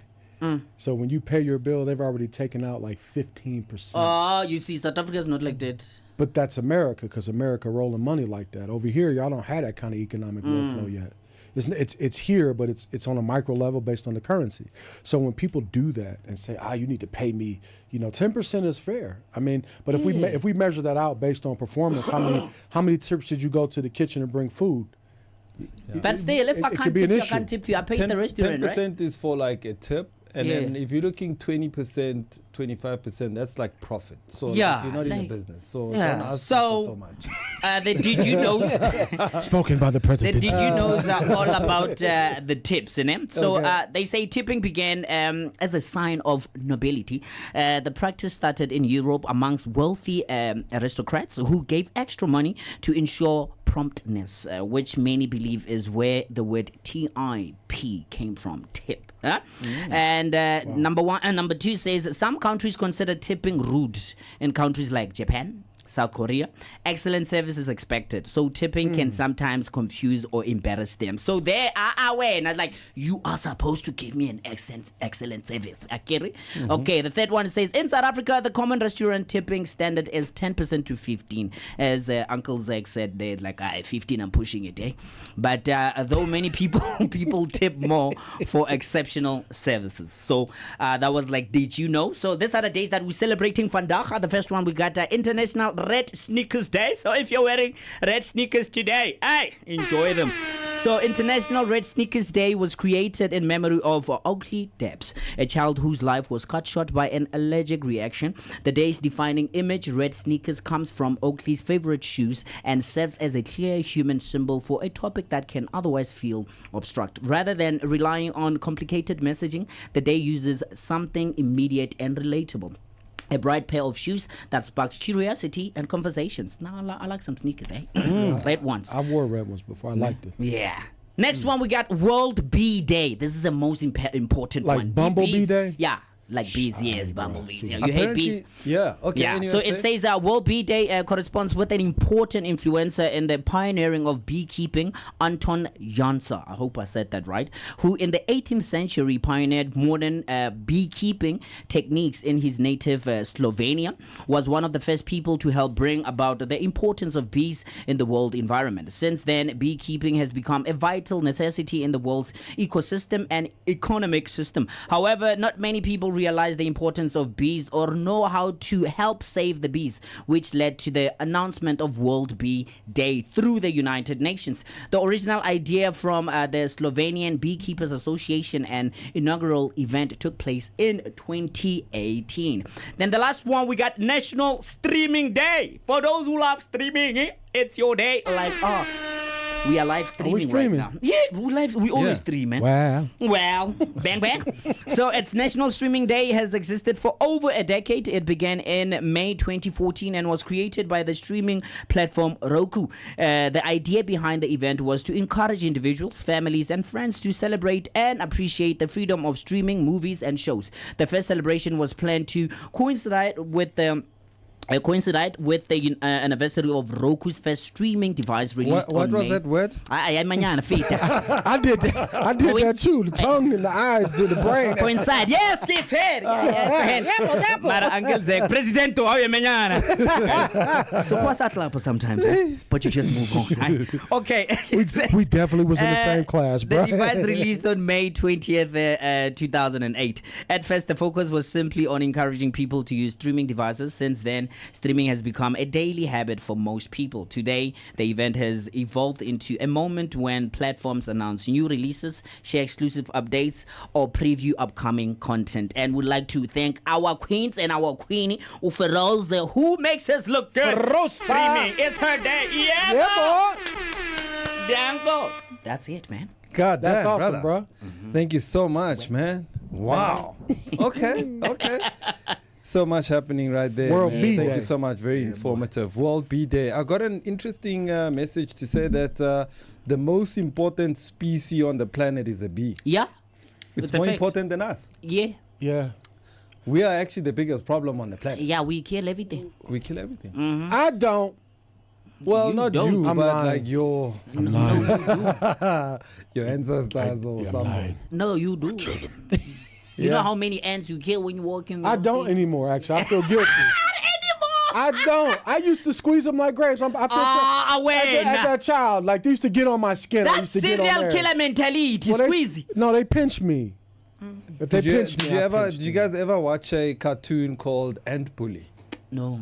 So when you pay your bill, they've already taken out like 15%. Oh, you see, South Africa is not like that. But that's America, because America rolling money like that. Over here, y'all don't have that kind of economic growth flow yet. It's here, but it's on a micro level based on the currency. So when people do that and say, you need to pay me, 10% is fair. I mean, but if we measure that out based on performance, how many trips did you go to the kitchen and bring food? But still, if I it can't could be tip an you, I issue. can't tip you. I paid the restaurant, 10% right? is for like a tip. And Yeah. then if you're looking 20%, 25%, that's like profit. So Yeah, like, you're not in like- a business. So yeah. don't ask So- for so much. The did you knows? Spoken by the The president. did you knows are all about the tips, innit? So Okay. they say tipping began as a sign of nobility. The practice started in Europe amongst wealthy aristocrats who gave extra money to ensure promptness, which many believe is where the word TIP came from, tip. Huh? And number one and number two says some countries consider tipping rude in countries like Japan, South Korea. Excellent service is expected. So tipping can sometimes confuse or embarrass them. So they are aware. And like, you are supposed to give me an excellent service. Akiri? Okay, the third one says, in South Africa, the common restaurant tipping standard is 10% to 15. As Uncle Zach said, they're like, 15, I'm pushing it, eh? But though many people tip more for exceptional services. So that was like, did you know? So these are the days that we're celebrating vandaag. The first one, we got International Red Sneakers Day. So if you're wearing red sneakers today, hey, enjoy them. So International Red Sneakers Day was created in memory of Oakley Debs, a child whose life was cut short by an allergic reaction. The day's defining image, red sneakers, comes from Oakley's favorite shoes and serves as a clear human symbol for a topic that can otherwise feel abstract. Rather than relying on complicated messaging, the day uses something immediate and relatable. A bright pair of shoes that sparks curiosity and conversations. Now, I like some sneakers, eh? Red ones. I wore red ones before. I liked it. Yeah. Next one, we got World Bee Day. This is the most important like one. Like Bumblebee Day? Yeah. Like bees, yes, bumblebees. You hate bees? Yeah, okay. Yeah, so it says World Bee Day corresponds with an important influencer in the pioneering of beekeeping, Anton Jansa. I hope I said that right. Who in the 18th century pioneered modern beekeeping techniques in his native Slovenia, was one of the first people to help bring about the importance of bees in the world environment. Since then, beekeeping has become a vital necessity in the world's ecosystem and economic system. However, not many people realize the importance of bees or know how to help save the bees, which led to the announcement of World Bee Day through the United Nations. The original idea from the Slovenian Beekeepers Association and inaugural event took place in 2018. Then the last one, we got National Streaming Day. For those who love streaming, it's your day like us. We are live streaming right now. Yeah, we always stream, man. Well, bang, bang. So it's National Streaming Day has existed for over a decade. It began in May 2014 and was created by the streaming platform Roku. The idea behind the event was to encourage individuals, families, and friends to celebrate and appreciate the freedom of streaming movies and shows. The first celebration was planned to coincide with the anniversary of Roku's first streaming device released what on was May. that word? I did that. I did that too. The tongue and the eyes to the brain. Coincide. Yes, get it. But Uncle Zach, President, how you manana? So what's that like sometimes? But you just move on. Okay. We definitely was in the same class, bro. The device released on May 20th, 2008. At first, the focus was simply on encouraging people to use streaming devices. Since then, streaming has become a daily habit for most people. Today, the event has evolved into a moment when platforms announce new releases, share exclusive updates, or preview upcoming content. And we'd like to thank our queens and our queenie, Uferosa, who makes us look good. Streaming. It's her day. Yeah, boy. Damn good. That's it, man. God, that's damn, awesome, brother. bro. Thank you so much, man. Wow. Okay. So much happening right there. World man. Bee Thank Day. you so much. Very informative. World Bee Day. I got an interesting message to say that the most important species on the planet is a bee. Yeah. It's more important than us. Yeah. Yeah. We are actually the biggest problem on the planet. Yeah, we kill everything. We kill everything. I don't. Well, not don't. you, I'm but lying. like your ancestors or something. No, you do. You know how many ants you kill when you walk in? I don't anymore, actually. I feel guilty. I don't. I used to squeeze them like grapes. I feel as a child, like they used to get on my skin. I used That's to get on serial theirs. killer mentality. Well, Squeeze. No, they pinch me. If they pinch me, Did you guys ever watch a cartoon called Ant Bully? No.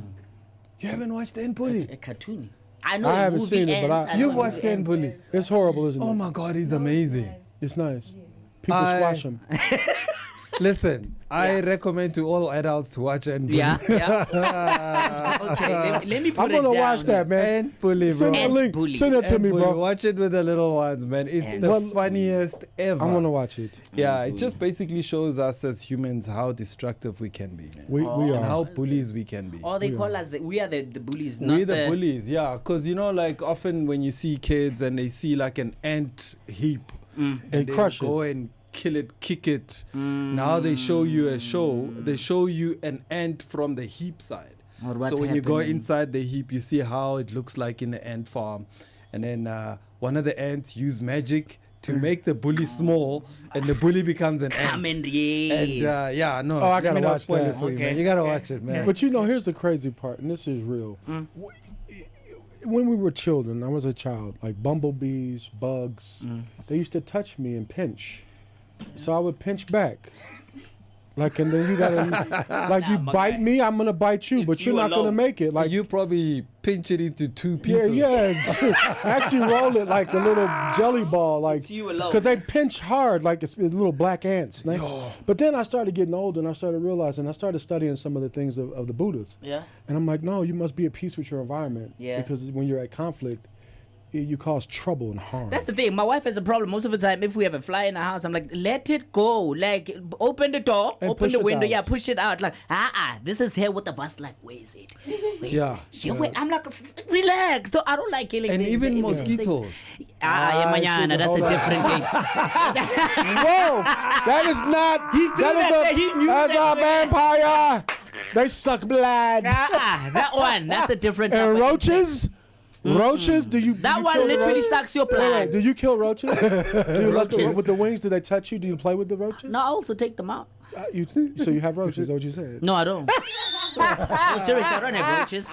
You haven't watched Ant Bully? A cartoon. I know. I haven't seen it, but You've watched Ant Bully. It's horrible, isn't it? Oh my God, it's amazing. It's nice. People squash them. Listen, I recommend to all adults to watch Ant Bully. Yeah. Okay, let me put I'm gonna it down. watch that, man. Ant Bully, bro. Send the Ant link. Bully. Send it to Ant me, Bully. bro. Watch it with the little ones, man. It's Ant the Bully. funniest ever. I'm gonna watch it. Yeah, it just basically shows us as humans how destructive we can be, man. We And are. how bullies we can be. Or they call us we are the bullies, not We're the bullies, yeah. Because, like often when you see kids and they see like an ant heap, They and crush go it. and kill it, kick it. Now they show you a show. They show you an ant from the heap side. Or what's So when you go happening. inside the heap, you see how it looks like in the ant farm. And then one of the ants use magic to make the bully small, and the bully becomes an ant. And Yeah, no. Oh, I let me gotta not watch spoil that. it for you, Okay. man. You gotta watch it, man. But here's the crazy part, and this is real. When we were children, I was a child, like bumblebees, bugs, they used to touch me and pinch. So I would pinch back. Like, and then you gotta, like, you my bite guy. me, I'm gonna bite you, It's but you're you not gonna alone. make it. Like, You probably pinch it into two yeah, pieces. yes. Actually roll it like a little jelly ball, like, It's you alone. because they pinch hard, like it's little black ants. But then I started getting older, and I started realizing, I started studying some of the things of the Buddhas. Yeah. And I'm like, no, you must be at peace with your environment. Yeah. Because when you're at conflict, you cause trouble and harm. That's the thing. My wife has a problem most of the time. If we have a fly in the house, I'm like, let it go. Like, open the door, And open push the it window. out. Yeah, push it out. Like, this is here with the bus. Like, where is it? Where is Yeah. it? Yeah, wait. I'm like, relax. No, I don't like killing And things. even Even mosquitoes. Yeah, mañana. That's hold a on. different game. Whoa! That is not. He knew That's that, a man. vampire. They suck blood. That one. That's a different type And of roaches. Roaches? Do you? That do you one kill the literally roaches? sucks your Wait, blood. do you kill roaches? Do you let Roaches. with the wings? Do they touch you? Do you play with the roaches? No, I also take them out. So you have roaches? Is that what you said? No, I don't. No, seriously, I don't have roaches.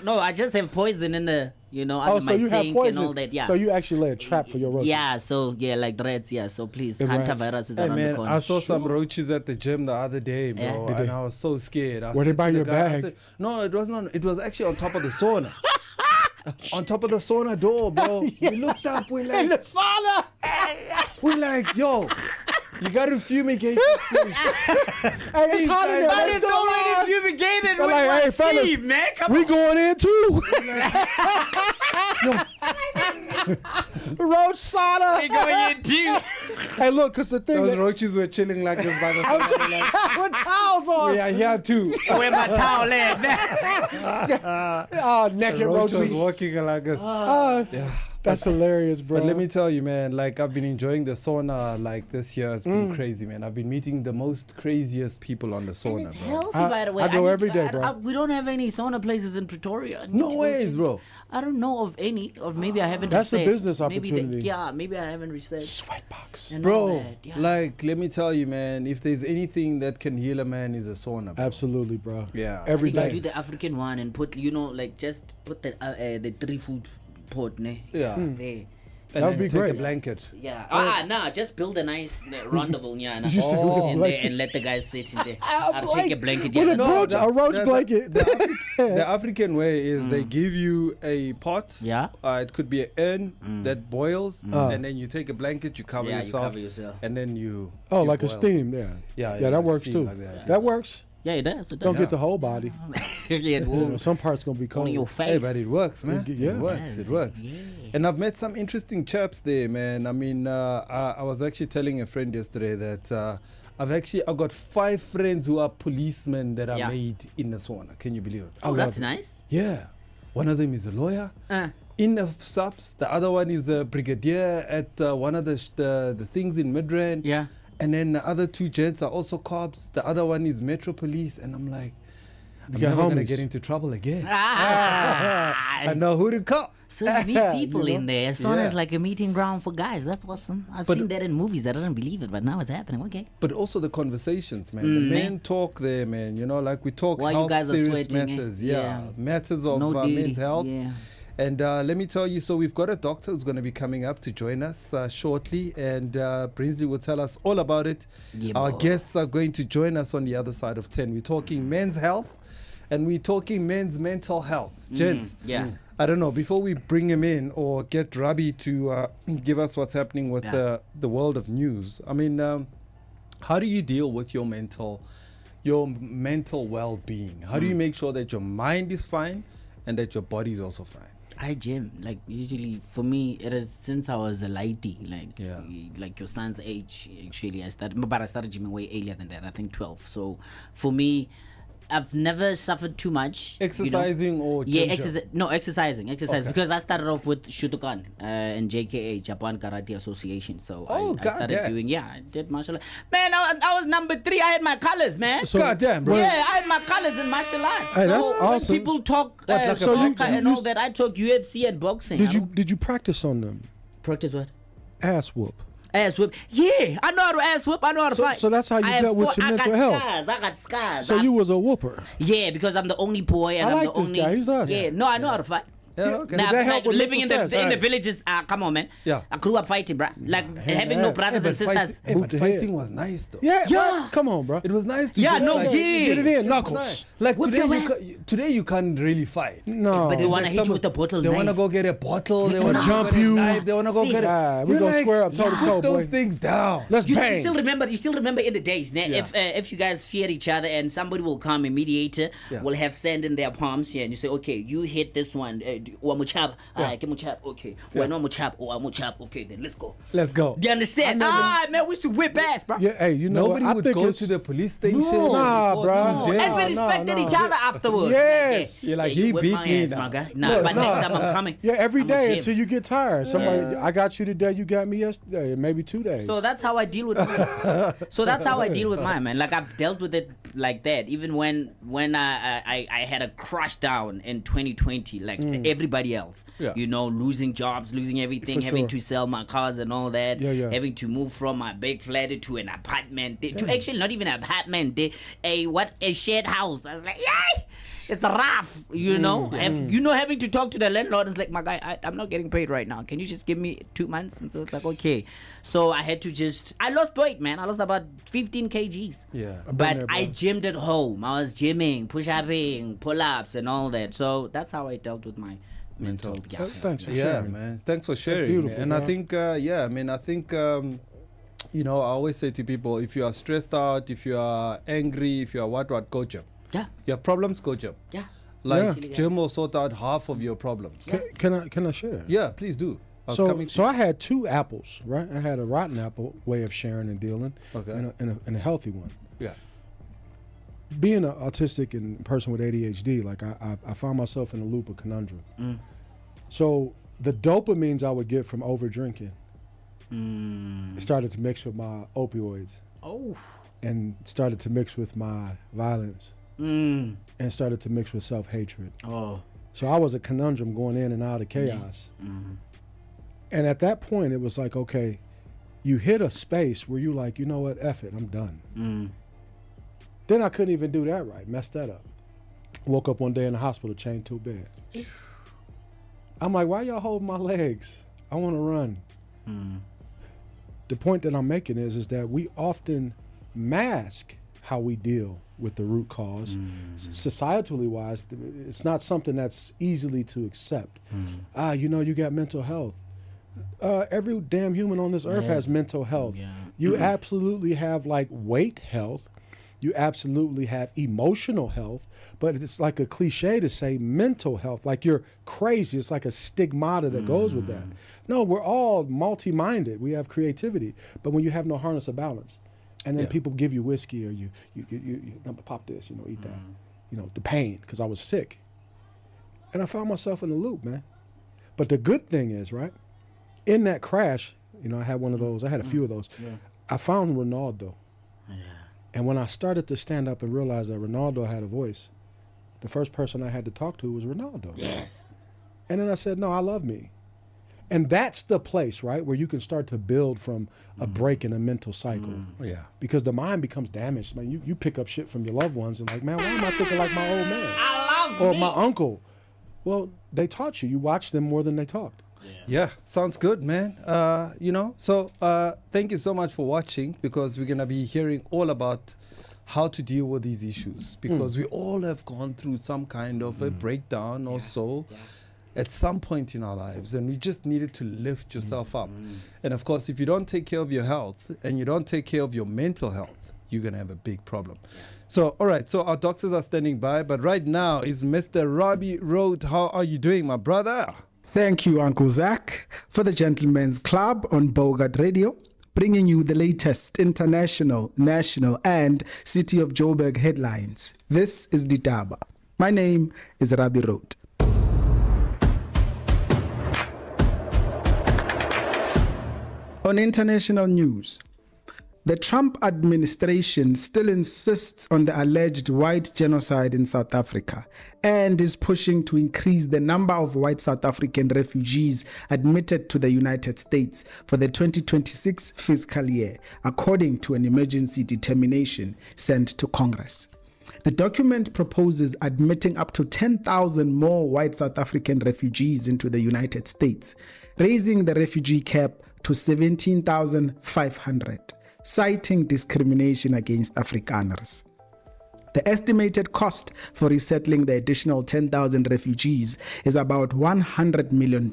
No, I just have poison in the, under Oh, so my you have sink poison. and all that. Yeah. So you actually lay a trap for your roaches. Yeah, so like rats, yeah. So please, The rats. hantavirus is Hey around man, the corner. I saw some roaches at the gym the other day, bro, Yeah. Did and they? I was so scared. I Were they said by to the your guy, I bag? said- no, it was not. It was actually on top of the sauna. On top of the sauna door, bro. We looked up. We're like, In the sauna. we're like, yo, you got to fumigate this place. Hey, it's hot in there. But Let's it's go on. fumigated They're like, hey, fellas, man. Come we going in too. Roach sauna. going in too. Hey, look, cause the thing Those that, roaches were chilling like this by the sauna. We're like, with towels on. we are here too. Where my towel at? Oh, naked The roach was roaches. walking like this. Yeah. That's hilarious, bro. But let me tell you, man, like I've been enjoying the sauna like this year. It's been crazy, man. I've been meeting the most craziest people on the sauna, It's bro. healthy, by the way. I go need- every day, bro. we don't have any sauna places in Pretoria. I need No to go ways, check. bro. I don't know of any, or maybe I haven't That's a researched. business Maybe opportunity. maybe I haven't researched. Sweatbox. and all Bro, that, yeah. like, let me tell you, man, if there's anything that can heal a man is a sauna, bro. Absolutely, bro. Yeah. Every I need to day. do the African one and put, like just put the 3-foot pot, ne? Yeah. There. And That would then be take great. a blanket. Yeah. Nah, just build a nice rendezvous, yeah. You say with a in blanket? there and let the guys sit in there. I'll take a blanket, yeah. With a roach, the- a roach the- blanket. The African way is they give you a pot. Yeah. It could be an urn that boils, and then you take a blanket, you cover Yeah, you yourself, cover yourself. and then you. Oh, you like a boil. steam, yeah. Yeah, Yeah, like that a works steam too. like that, That works. Yeah, it does. It Don't does. get the whole body. Yeah, it You will. know, some parts gonna be On your cold. face. Hey, but it works, man. Yeah. It works. It works. Yeah. And I've met some interesting chaps there, man. I mean, I was actually telling a friend yesterday that I've got 5 friends who are policemen that are Yeah. made in the sauna. Can you believe it? Oh, that's nice. Yeah. One of them is a lawyer Uh, in the subs. The other one is a brigadier at one of the things in Midrand. yeah. And then the other 2 gents are also cops. The other one is Metro Police. And I'm like, I'm got never going to homies. get into trouble again. Ah. I know who to call. So you meet people You know? in there. Sauna Yeah. is like a meeting ground for guys. That's awesome. I've But- seen that in movies. I didn't believe it, but now it's happening. Okay. But also the conversations, man. The men talk there, man. Like we talk While you health, guys are serious sweating, eh? matters. Yeah. Matters of No duty. men's health. Yeah. And let me tell you, so we've got a doctor who's going to be coming up to join us shortly, and Brinsley will tell us all about it. Yeah, Our boy. guests are going to join us on the other side of 10. We're talking men's health, and we're talking men's mental health. Gents, yeah. I don't know, before we bring him in or get Rabi to give us what's happening with Yeah. the world of news, I mean, how do you deal with your mental well-being? How do you make sure that your mind is fine and that your body is also fine? I gym. Like usually for me, it is since I was a lighty, Yeah. like your son's age. Actually, I started gymming way earlier than that. I think 12. So for me, I've never suffered too much. Exercising or yeah, gym? exercising Okay. because I started off with Shutokan in JKA, Japan Karate Association. So I God started damn. doing I did martial arts. Man, I was number 3. I had my colors, man. So- God damn, bro. Yeah, I had my colors in martial arts. Hey, that's So when awesome. people talk like a So you- soccer and all that, I talk UFC and boxing. I don't Did you practice on them? practice what? Ass whoop. Ass whip. Yeah, I know how to ass whip. I know how to fight. So that's how you I have dealt with your mental health. I got scars. So you was a whooper. Yeah, because I'm the only boy and I I'm like the this only. guy. He's us. Yeah, no, I know how to fight. Yeah, okay. Nah, Did that help like with living in mental the stress? villages, come on, man. Yeah. I grew up fighting, bruh. Like having no brothers and sisters. But Boot the fighting head. was nice though. Yeah. Yeah. What? Come on, bro. It was nice to Yeah, just, no, like, yeah. Get it in, Nice. knuckles. Like Whip today, your today you can't really fight. No. But they want to Like hit you some- with a bottle They knife. want to go get a bottle. They Or want to jump you. They want to go get Ah, a. we You're gonna like, square up toe to toe, put those boy. things down. Let's You bang. still remember in the days, né? If you guys fear each other and somebody will come, a mediator will have sand in their palms here, and you say, okay, you hit this one, okay, we're not muchap, or muchap, okay, then let's go. Let's go. Do you understand? Man, we should whip ass, bro. Yeah, hey, you know Nobody what? I would think go it's to the police station. No. Nah, or bruh. to jail. And we respected each other afterwards. Yes. You're like, you he whip beat my me ass, now. my guy. Nah, but next time I'm coming. Yeah, every I'm a day gym. until you get tired. Somebody, I got you today. You got me yesterday. Maybe 2 days. So that's how I deal with mine. So that's how I deal with mine, man. Like I've dealt with it like that. Even when I had a crash down in 2020, like everybody else. Yeah. You know, losing jobs, losing everything, For having sure. to sell my cars and all that. Yeah. Having to move from my big flat to an apartment. To actually not even an apartment. A shared house. I was like, yay! It's rough, you know. Having to talk to the landlord is like, my guy, I'm not getting paid right now. Can you just give me 2 months? And so it's like, okay. So I had to I lost weight, man. I lost about 15 kgs. Yeah. But there, I bro. gymmed at home. I was gymming, push-upping, pull-ups, and all that. So that's how I dealt with my mental. Thanks for Yeah, sharing. man. Thanks for sharing. beautiful, and bro. I think, I think, I always say to people, if you are stressed out, if you are angry, if you are what, go gym. Yeah, You have problems, go gym. yeah. Like Yeah. gym will sort out half of your problems. Can I share? Yeah, please do. I was So, coming to so I had 2 apples, right? I had a rotten apple way of sharing and dealing, Okay. and a healthy one. yeah. Being an autistic and person with ADHD, like I found myself in a loop of conundrum. So the dopamines I would get from over drinking started to mix with my opioids Oh. and started to mix with my violence and started to mix with self-hatred. Oh. So I was a conundrum going in and out of chaos. And at that point, it was like, okay, you hit a space where you like, you know what, F it, I'm done. Then I couldn't even do that right, messed that up. Woke up one day in the hospital, chained to a bed. I'm like, why y'all holding my legs? I want to run. The point that I'm making is that we often mask how we deal with the root cause. Societally wise, it's not something that's easily to accept. You got mental health. Every damn human on this earth has mental health. Yeah. You absolutely have like weight health. You absolutely have emotional health, but it's like a cliche to say mental health, like you're crazy. It's like a stigmata that goes with that. No, we're all multi-minded. We have creativity, but when you have no harness of balance, and then people give you whiskey or you pop this, eat that, the pain, because I was sick. And I found myself in the loop, man. But the good thing is, right, in that crash, I had one of those, I had a few of those. Yeah. I found Ronaldo. Yeah. And when I started to stand up and realize that Ronaldo had a voice, the first person I had to talk to was Ronaldo. Yes. And then I said, no, I love me. And that's the place, right, where you can start to build from a break in a mental cycle. Yeah. Because the mind becomes damaged. Man, you pick up shit from your loved ones and like, man, why am I thinking like my old man? I love Or me. my uncle. Well, they taught you. You watched them more than they talked. Yeah, sounds good, man. So thank you so much for watching, because we're going to be hearing all about how to deal with these issues, because we all have gone through some kind of a breakdown or so at some point in our lives, and we just needed to lift yourself up. And of course, if you don't take care of your health and you don't take care of your mental health, you're going to have a big problem. So, all right, so our doctors are standing by, but right now is Mr. Robbie Road. How are you doing, my brother? Thank you, Uncle Zach, for the Gentlemen's Club on Bogart Radio. bringing you the latest international, national, and City of Joburg headlines. This is Ditaba. My name is Rabi Road. On international news, the Trump administration still insists on the alleged white genocide in South Africa and is pushing to increase the number of white South African refugees admitted to the United States for the 2026 fiscal year, according to an emergency determination sent to Congress. The document proposes admitting up to 10,000 more white South African refugees into the United States, raising the refugee cap to 17,500. Citing discrimination against Afrikaners. The estimated cost for resettling the additional 10,000 refugees is about $100 million,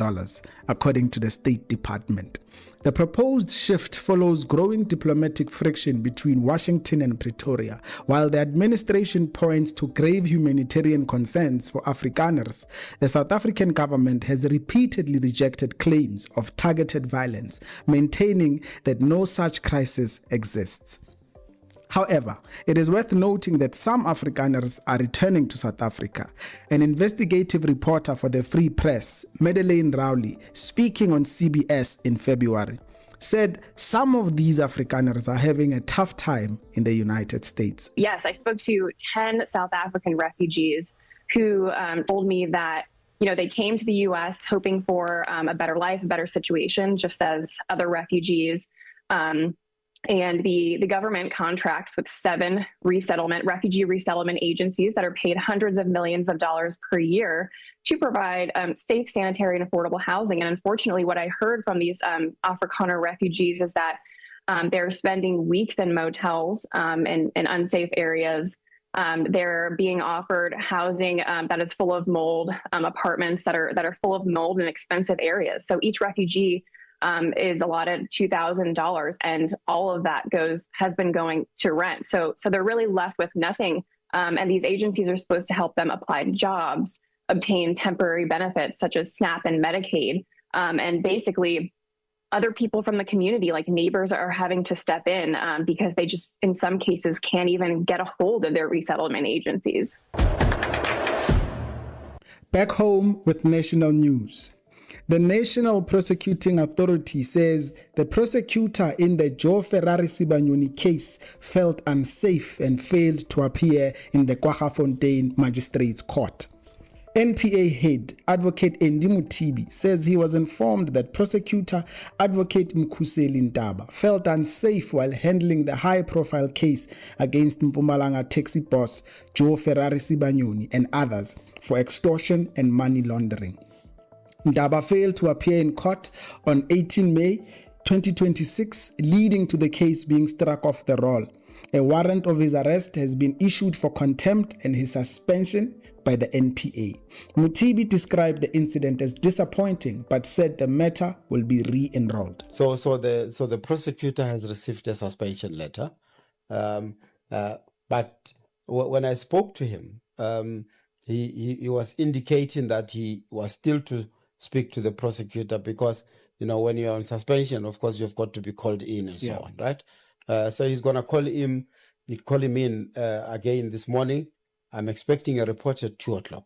according to the State Department. The proposed shift follows growing diplomatic friction between Washington and Pretoria, while the administration points to grave humanitarian concerns for Afrikaners. The South African government has repeatedly rejected claims of targeted violence, maintaining that no such crisis exists. However, it is worth noting that some Afrikaners are returning to South Africa. An investigative reporter for the Free Press, Madeleine Rowley, speaking on CBS in February, said some of these Afrikaners are having a tough time in the United States. Yes, I spoke to 10 South African refugees who told me that they came to the U.S. hoping for a better life, a better situation, just as other refugees. And the government contracts with 7 refugee resettlement agencies that are paid hundreds of millions of dollars per year to provide safe, sanitary, and affordable housing. And unfortunately, what I heard from these Afrikaner refugees is that they're spending weeks in motels in unsafe areas. They're being offered housing that is full of mold, apartments that are full of mold in expensive areas. So each refugee is allotted $2,000, and all of that has been going to rent. So they're really left with nothing. And these agencies are supposed to help them apply to jobs, obtain temporary benefits such as SNAP and Medicaid. And basically, other people from the community, like neighbors, are having to step in because they just, in some cases, can't even get a hold of their resettlement agencies. Back home with national news. The National Prosecuting Authority says the prosecutor in the Joe Ferrari Sibanyoni case felt unsafe and failed to appear in the Kwaggafontein Magistrates Court. NPA head Advocate Endi Mutibi says he was informed that prosecutor Advocate Mkhuseli Ntaba felt unsafe while handling the high-profile case against Mpumalanga taxi boss Joe Ferrari Sibanyoni and others for extortion and money laundering. Ntaba failed to appear in court on 18 May 2026, leading to the case being struck off the roll. A warrant of his arrest has been issued for contempt and his suspension by the NPA. Mutibi described the incident as disappointing, but said the matter will be re-enrolled. So the prosecutor has received a suspension letter, but when I spoke to him, he was indicating that he was still to speak to the prosecutor because, when you're on suspension, of course, you've got to be called in and so on, right? So he's going to call him in again this morning. I'm expecting a report at 2:00.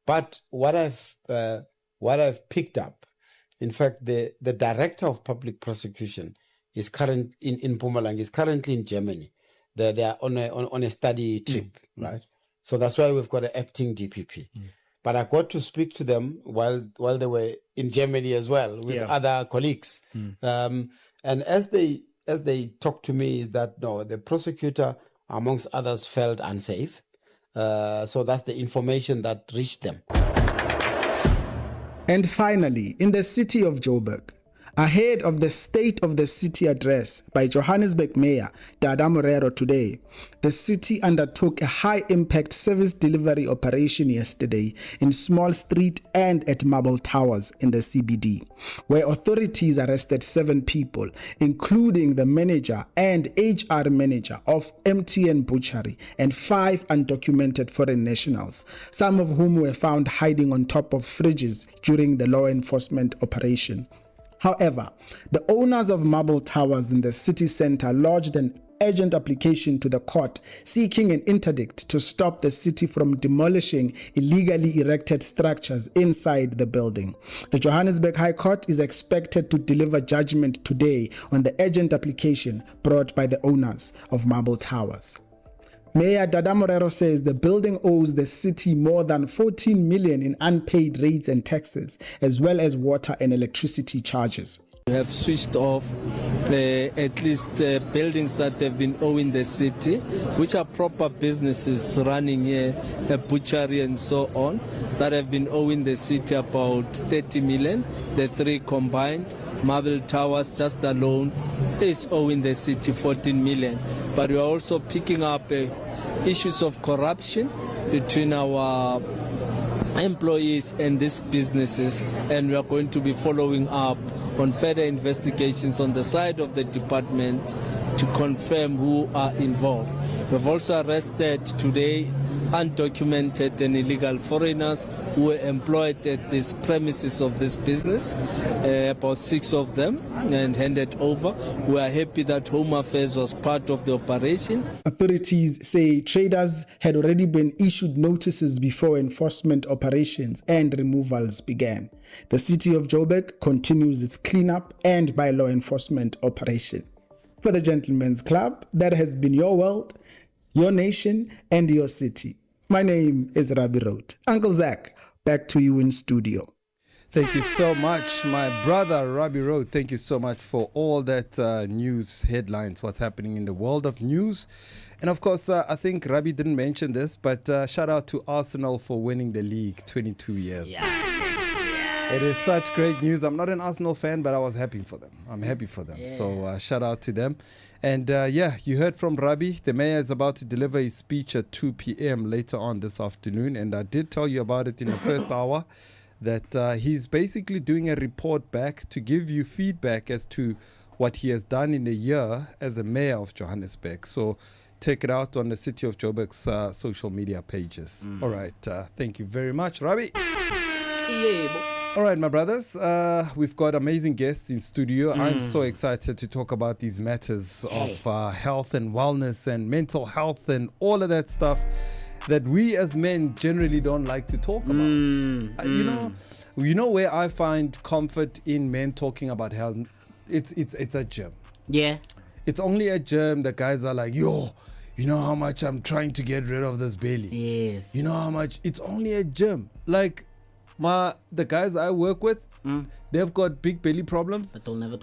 But what I've picked up, in fact, the director of public prosecution is in Mpumalanga, is currently in Germany. They are on a study trip, right? So that's why we've got an acting DPP. But I got to speak to them while they were in Germany as well with other colleagues. And as they talked to me, is that no, the prosecutor, amongst others, felt unsafe. So that's the information that reached them. And finally, in the city of Joburg, ahead of the State of the City address by Johannesburg Mayor Dada Morero today, the city undertook a high-impact service delivery operation yesterday in Small Street and at Marble Towers in the CBD, where authorities arrested 7 people, including the manager and HR manager of MTN Butchery and 5 undocumented foreign nationals, some of whom were found hiding on top of fridges during the law enforcement operation. However, the owners of marble towers in the city center lodged an urgent application to the court seeking an interdict to stop the city from demolishing illegally erected structures inside the building. The Johannesburg High Court is expected to deliver judgment today on the urgent application brought by the owners of marble towers. Mayor Dada Morero says the building owes the city more than 14 million in unpaid rates and taxes, as well as water and electricity charges. We have switched off at least buildings that have been owing the city, which are proper businesses running here, a butchery and so on, that have been owing the city about 30 million. The three combined, Marble Towers just alone is owing the city 14 million. But we are also picking up issues of corruption between our employees and these businesses, and we are going to be following up on further investigations on the side of the department to confirm who are involved. We've also arrested today undocumented and illegal foreigners who were employed at these premises of this business, about 6 of them, and handed over. We are happy that Home Affairs was part of the operation. Authorities say traders had already been issued notices before enforcement operations and removals began. The city of Joburg continues its cleanup and by law enforcement operation. For the Gentlemen's Club, that has been your world, your nation, and your city. My name is Rabbi Road. Uncle Zach, back to you in studio. Thank you so much, my brother, Rabbi Road. Thank you so much for all that news headlines, what's happening in the world of news. And of course, I think Rabbi didn't mention this, but shout out to Arsenal for winning the league 22 years. Yeah. It is such great news. I'm not an Arsenal fan, but I was happy for them. I'm happy for them. Yeah. So shout out to them. And you heard from Rabbi. The mayor is about to deliver his speech at 2 p.m. later on this afternoon. And I did tell you about it in the first hour, that he's basically doing a report back to give you feedback as to what he has done in a year as a mayor of Johannesburg. So take it out on the City of Joburg's social media pages. All right. Thank you very much, Rabbi. All right, my brothers, we've got amazing guests in studio. I'm so excited to talk about these matters of health and wellness and mental health and all of that stuff that we as men generally don't like to talk about. You know where I find comfort in men talking about health? It's a gym. Yeah. It's only a gym that guys are like, yo, you know how much I'm trying to get rid of this belly? Yes. You know how much? It's only a gym. Like, the guys I work with, they've got big belly problems, but they'll never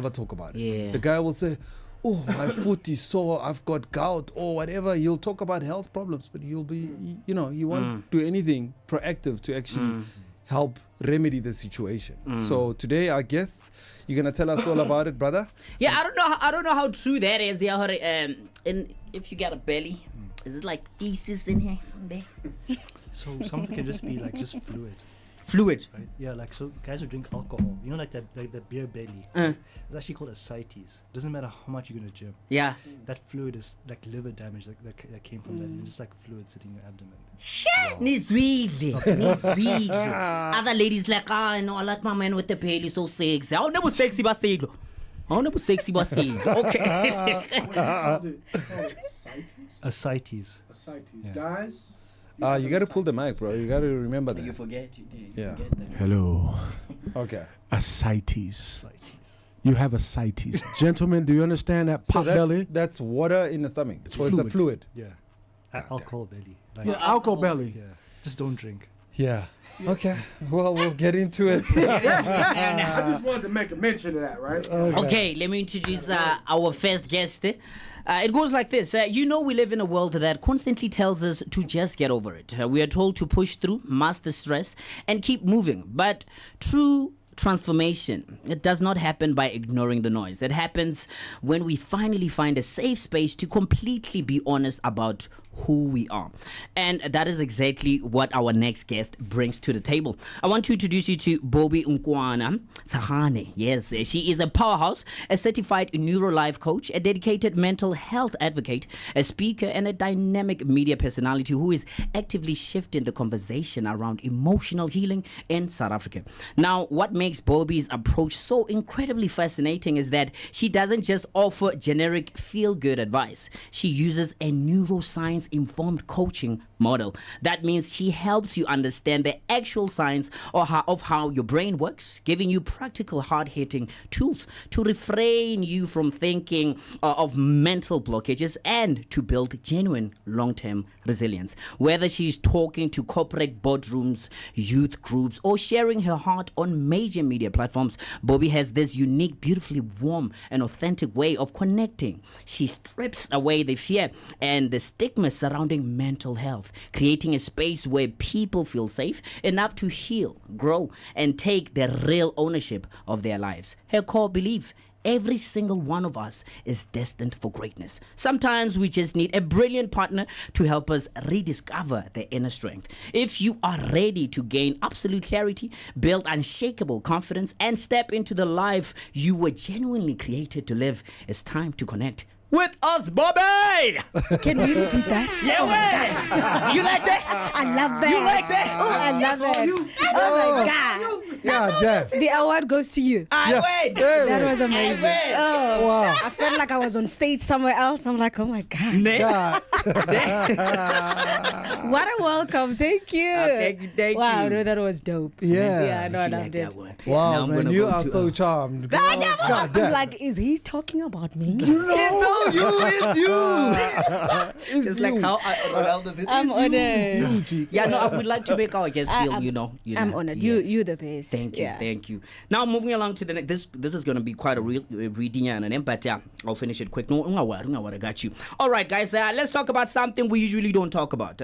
talk about it. Yeah. The guy will say, oh, my foot is sore, I've got gout or whatever. He'll talk about health problems, but he'll be, he won't do anything proactive to actually help remedy the situation. So today, our guests, you're going to tell us all about it, brother? Yeah, I don't know how true that is. And if you got a belly, is it like feces in here? So some of it can just be like just fluid. Fluid? Right? Yeah, like so guys who drink alcohol, you know, like the beer belly. It's actually called ascites. Doesn't matter how much you're going to gym. Yeah. That fluid is like liver damage that came from that. And just like fluid sitting in your abdomen. Shit! Nizwidle. Other ladies like, I like my man with the belly so sexy. I'll never sexy but say okay. Ascites. Yeah. Guys. You got to pull the mic, bro. You got to remember that. You forget. Yeah. Forget that. Hello. Okay. Ascites. You have ascites. Gentlemen, do you understand that pot belly? That's water in the stomach. It's It's a fluid. Yeah. Alcohol belly. Like, alcohol belly. Yeah. Just don't drink. Yeah. Okay. Well, we'll get into it. I just wanted to make a mention of that, right? Okay, let me introduce our first guest. It goes like this. We live in a world that constantly tells us to just get over it. We are told to push through, mask the stress, and keep moving. But true transformation, it does not happen by ignoring the noise. It happens when we finally find a safe space to completely be honest about who we are. And that is exactly what our next guest brings to the table. I want to introduce you to Boby Nkoana. Yes, she is a powerhouse, a certified neuro life coach, a dedicated mental health advocate, a speaker, and a dynamic media personality who is actively shifting the conversation around emotional healing in South Africa. Now, what makes Boby's approach so incredibly fascinating is that she doesn't just offer generic feel-good advice. She uses a neuroscience-informed coaching model. That means she helps you understand the actual science of how your brain works, giving you practical, hard-hitting tools to refrain you from thinking of mental blockages and to build genuine long-term resilience. Whether she's talking to corporate boardrooms, youth groups, or sharing her heart on major media platforms, Boby has this unique, beautifully warm and authentic way of connecting. She strips away the fear and the stigma surrounding mental health, creating a space where people feel safe enough to heal, grow, and take the real ownership of their lives. Her core belief: every single one of us is destined for greatness. Sometimes we just need a brilliant partner to help us rediscover the inner strength. If you are ready to gain absolute clarity, build unshakable confidence, and step into the life you were genuinely created to live, it's time to connect with us, Boby! Can we repeat that? Yeah, wait! You like that? I love that. You like that? Oh, I love it. Oh my God. Yeah, The award goes to you. I win! That was amazing. win. Oh, Wow. I felt like I was on stage somewhere else. I'm like, oh my God. Yeah. What a welcome. Thank you. Thank Wow, you. no, that was dope. Yeah. Yeah, no, I She loved liked it. that one. Wow, Now I'm man, gonna you go are to, so charmed. I know. God I'm damn. like, is he talking about me? You know. It's you! It's Just like you. how Ronaldo said, I'm it's honored. You, G. Yeah, no, I would like to make our guests feel, I'm- you know. I'm honored. Yes. You're the best. Thank you, Yeah. thank you. Now moving along to the next. This is gonna be quite a real reading, but I'll finish it quick. No, I got you. All right, guys. Let's talk about something we usually don't talk about.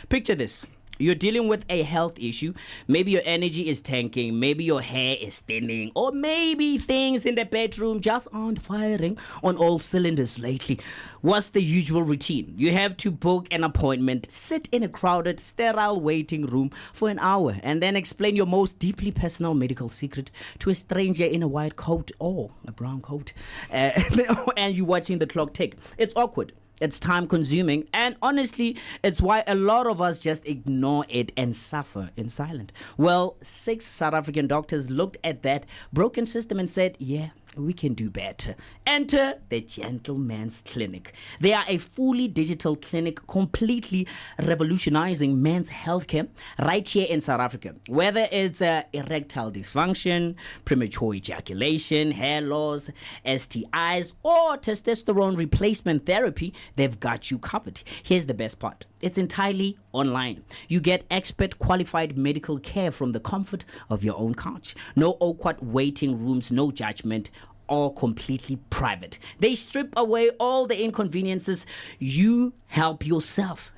Picture this. You're dealing with a health issue. Maybe your energy is tanking. Maybe your hair is thinning. Or maybe things in the bedroom just aren't firing on all cylinders lately. What's the usual routine? You have to book an appointment, sit in a crowded, sterile waiting room for an hour, and then explain your most deeply personal medical secret to a stranger in a white coat or a brown coat. And you're watching the clock tick. It's awkward. It's time consuming, and honestly, it's why a lot of us just ignore it and suffer in silence. Well, 6 South African doctors looked at that broken system and said, yeah, we can do better. Enter the Gentleman's Clinic. They are a fully digital clinic completely revolutionizing men's healthcare right here in South Africa. Whether it's erectile dysfunction, premature ejaculation, hair loss, STIs, or testosterone replacement therapy, they've got you covered. Here's the best part. It's entirely online. You get expert qualified medical care from the comfort of your own couch. No awkward waiting rooms, no judgment, all completely private. They strip away all the inconveniences. You help yourself,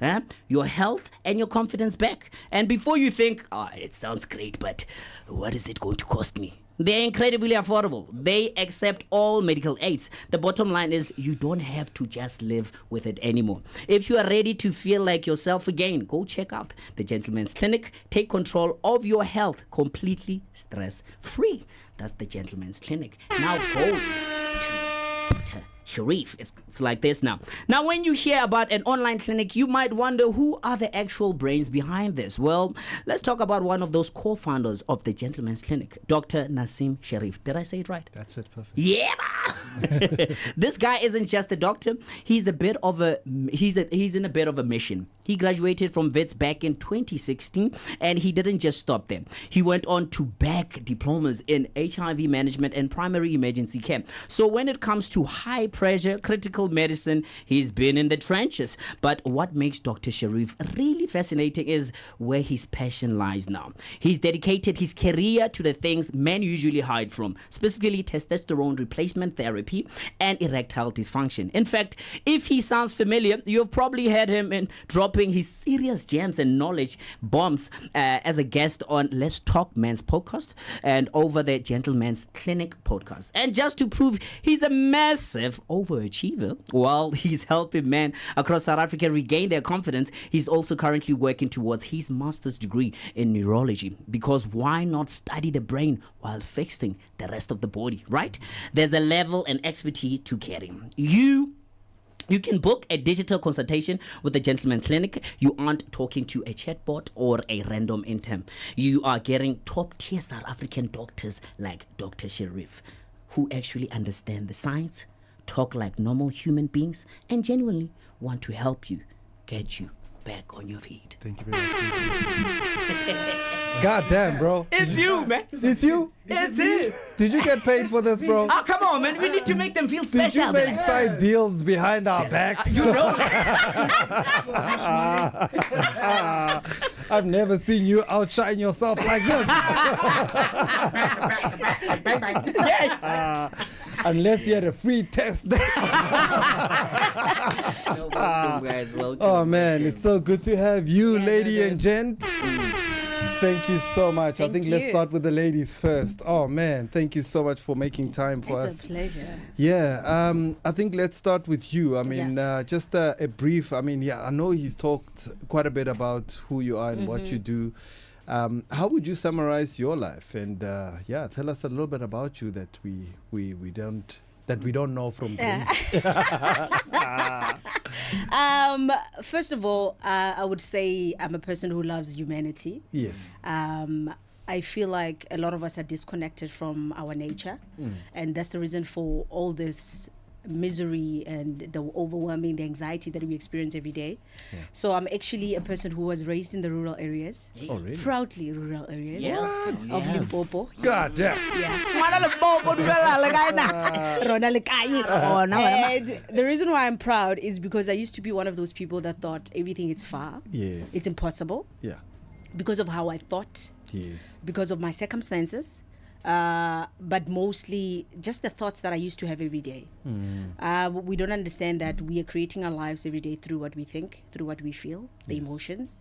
your health and your confidence back. And before you think, it sounds great, but what is it going to cost me? They're incredibly affordable. They accept all medical aids. The bottom line is you don't have to just live with it anymore. If you are ready to feel like yourself again, go check out the Gentleman's Clinic. Take control of your health completely stress-free. That's the Gentleman's Clinic. Now go to Sherif. It's like this now. Now, when you hear about an online clinic, you might wonder who are the actual brains behind this. Well, let's talk about one of those co-founders of the Gentleman's Clinic, Dr. Nassim Sherif. Did I say it right? That's it, perfect. Yeah. This guy isn't just a doctor. He's in a bit of a mission. He graduated from Wits back in 2016, and he didn't just stop there. He went on to back diplomas in HIV management and primary emergency care. So when it comes to high pressure critical medicine, he's been in the trenches. But what makes Dr. Sherif really fascinating is where his passion lies now. He's dedicated his career to the things men usually hide from, specifically testosterone replacement therapy and erectile dysfunction. In fact, if he sounds familiar, you've probably heard him drop dropping his serious gems and knowledge bombs as a guest on Let's Talk Men's podcast and Over the Gentleman's Clinic podcast. And just to prove he's a massive overachiever while he's helping men across South Africa regain their confidence, he's also currently working towards his master's degree in neurology. Because why not study the brain while fixing the rest of the body, right? There's a level and expertise to caring. You can book a digital consultation with the Gentleman Clinic. You aren't talking to a chatbot or a random intern. You are getting top-tier South African doctors like Dr. Sherif, who actually understand the science, talk like normal human beings, and genuinely want to help you get you back on your feet. Thank you very much. God damn, bro. It's you, man. It's you? It's it. Did you get paid for this, bro? Oh, come on, man. We need to make them feel special. Did you make side deals behind our backs? You know. I've never seen you outshine yourself like this. Unless you had a free test. Oh, man. It's so good to have you, lady and gent. Thank you so much. I think let's start with the ladies first. Oh, man. Thank you so much for making time for us. It's a pleasure. Yeah. I think let's start with you. I mean, just a brief. I mean, I know he's talked quite a bit about who you are and what you do. How would you summarize your life? And tell us a little bit about you that we don't know from Grace. First of all, I would say I'm a person who loves humanity. Yes. I feel like a lot of us are disconnected from our nature, and that's the reason for all this misery and the overwhelming, the anxiety that we experience every day. Yeah. So I'm actually a person who was raised in the rural areas. Oh, really? Proudly rural areas of Limpopo. God damn. And the reason why I'm proud is because I used to be one of those people that thought everything is far. Yes. It's impossible. Yeah. Because of how I thought. Yes. Because of my circumstances. But mostly just the thoughts that I used to have every day. We don't understand that we are creating our lives every day through what we think, through what we feel, the emotions.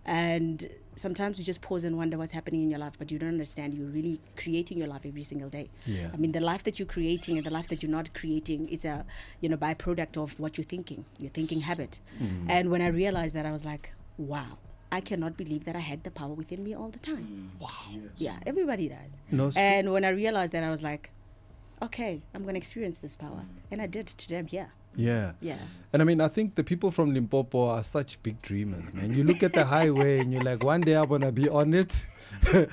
And sometimes you just pause and wonder what's happening in your life, but you don't understand you're really creating your life every single day. Yeah. I mean, the life that you're creating and the life that you're not creating is a byproduct of what you're thinking, your thinking habit. And when I realized that, I was like, wow. I cannot believe that I had the power within me all the time. Wow. Yes. Yeah, everybody does. No, and when I realized that, I was like, okay, I'm going to experience this power. And I did. Today I'm here. Yeah. Yeah. And I mean, I think the people from Limpopo are such big dreamers, man. You look at the highway and you're like, one day I'm going to be on it. I'm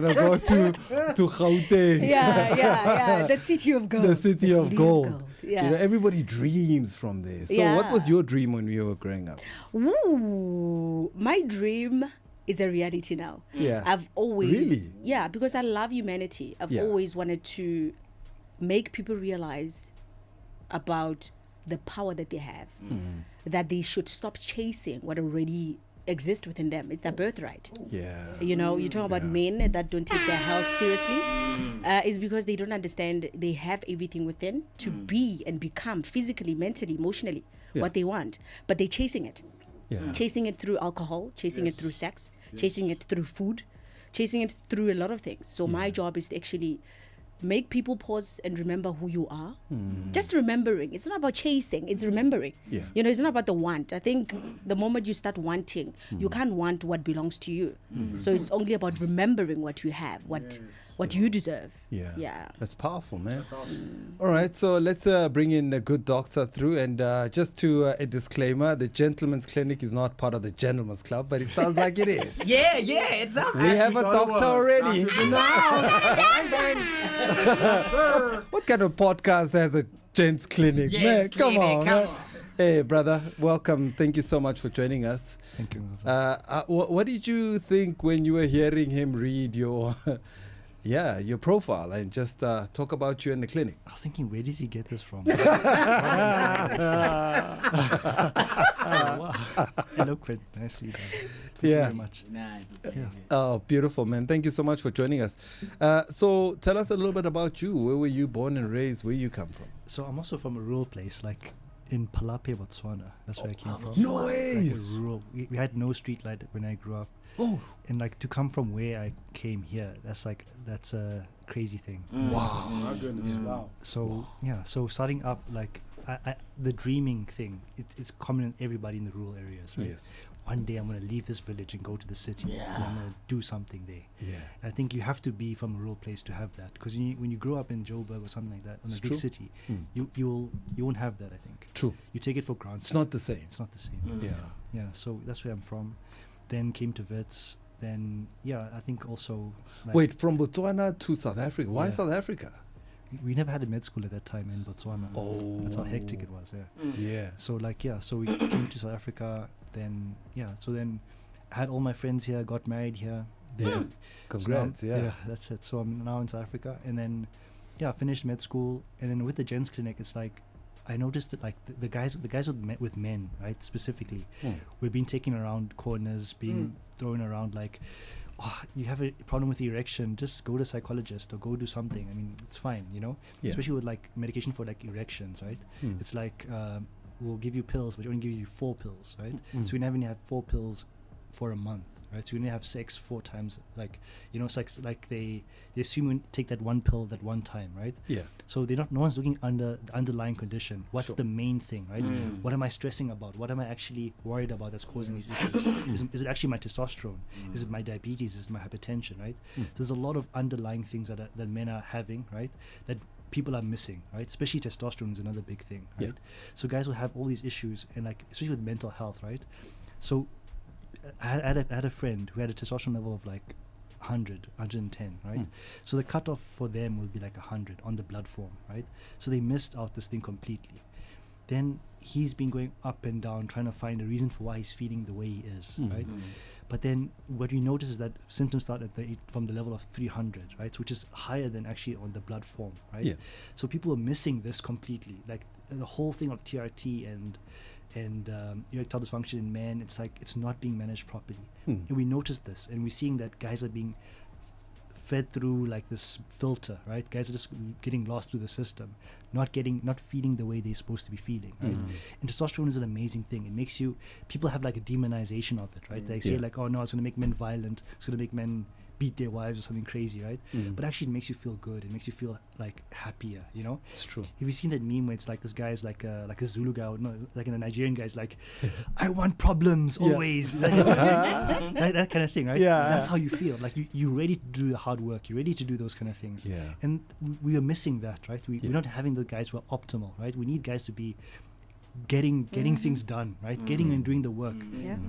going to go to Gauteng. Yeah. The city of gold. The city of gold. Yeah. You know, everybody dreams from there. So what was your dream when you were growing up? Ooh, my dream is a reality now. Yeah. I've always... Really? Yeah, because I love humanity. I've always wanted to make people realize about the power that they have. That they should stop chasing what already exists within them. It's their birthright. Yeah. You know, you talk about men that don't take their health seriously. Is because they don't understand they have everything within to be and become physically, mentally, emotionally what they want. But they're chasing it. Yeah. Chasing it through alcohol, chasing it through sex, chasing it through food, chasing it through a lot of things. So my job is to actually make people pause and remember who you are. Just remembering. It's not about chasing, it's remembering. Yeah. You know, it's not about the want. I think the moment you start wanting, you can't want what belongs to you. So it's only about remembering what you have, what you deserve. Yeah. That's powerful, man. That's awesome. All right, so let's bring in a good doctor through. And just to a disclaimer, the Gentleman's Clinic is not part of the Gentleman's Club, but it sounds like it is. Yeah, it sounds We have a doctor already. What kind of podcast has a gents clinic? Man, come on. Hey, brother, welcome. Thank you so much for joining us. Thank you. What did you think when you were hearing him read your profile and just talk about you in the clinic? I was thinking, where does he get this from? Eloquent, nicely done. Thank you very much. Nice. Oh, beautiful, man. Thank you so much for joining us. So tell us a little bit about you. Where were you born and raised? Where you come from? So I'm also from a rural place, like in Palape, Botswana. That's where I came from. No ways. Like a rural. We had no street light when I grew up. Oh. And like to come from where I came here, that's a crazy thing. Wow. My goodness. Wow. So yeah, so starting up like the dreaming thing, it's common in everybody in the rural areas, right? Yes. One day I'm going to leave this village and go to the city. Yeah. And I'm going to do something there. Yeah. I think you have to be from a rural place to have that, because when you grow up in Joburg or something like that, in a big city, you won't have that. I think. True. You take it for granted. It's not the same. It's not the same. Yeah. Yeah. So that's where I'm from. Then came to Wits. Then I think also. Like, Wait, from Botswana to South Africa. Why Yeah. South Africa? we never had a med school at that time in Botswana. Oh. That's how hectic it was. Yeah. Yeah. So so we came to South Africa. Then so then I had all my friends here. Got married here. Then Congrats. so now, that's it. So I'm now in South Africa, and then finished med school, and then with the Gens Clinic, it's like I noticed that like the guys with men, right, specifically, we're being taken around corners, being thrown around like, oh, you have a problem with the erection, just go to a psychologist or go do something. I mean, it's fine, Yeah. Especially with like medication for like erections, right? It's like we'll give you pills, but we only give you 4 pills, right? So we never have 4 pills for a month, right? So you only have sex 4 times, like it's like they assume you take that 1 pill that one time, right? Yeah. So no one's looking under the underlying condition. What's Sure. the main thing, right? What am I stressing about? What am I actually worried about that's causing these issues? Is it actually my testosterone? Is it my diabetes? Is it my hypertension, right? So there's a lot of underlying things that men are having, right? That people are missing, right? Especially testosterone is another big thing, right? Yeah. So guys will have all these issues, and like especially with mental health, right? So I had a friend who had a testosterone level of like 100, 110, right? So the cutoff for them will be like 100 on the blood form, right? So they missed out this thing completely. Then he's been going up and down trying to find a reason for why he's feeling the way he is, right? But then what we notice is that symptoms start from the level of 300, right? So which is higher than actually on the blood form, right? Yeah. So people are missing this completely. Like the whole thing of TRT and erectile dysfunction in men, it's like it's not being managed properly. And we notice this, and we're seeing that guys are being fed through like this filter, right? Guys are just getting lost through the system, not feeling the way they're supposed to be feeling, right? And testosterone is an amazing thing. It makes people have like a demonization of it, right? They say like, oh no, it's going to make men violent, it's going to make men beat their wives or something crazy, right? But actually it makes you feel good. It makes you feel like happier, It's true. Have you seen that meme where it's like this guy's like a Zulu guy, or no, like a Nigerian guy's like, I want problems always. that kind of thing, right? Yeah. That's how you feel. Like you're ready to do the hard work. You're ready to do those kind of things. Yeah. And we are missing that, right? We're not having the guys who are optimal, right? We need guys to be getting things done, right? Getting and doing the work,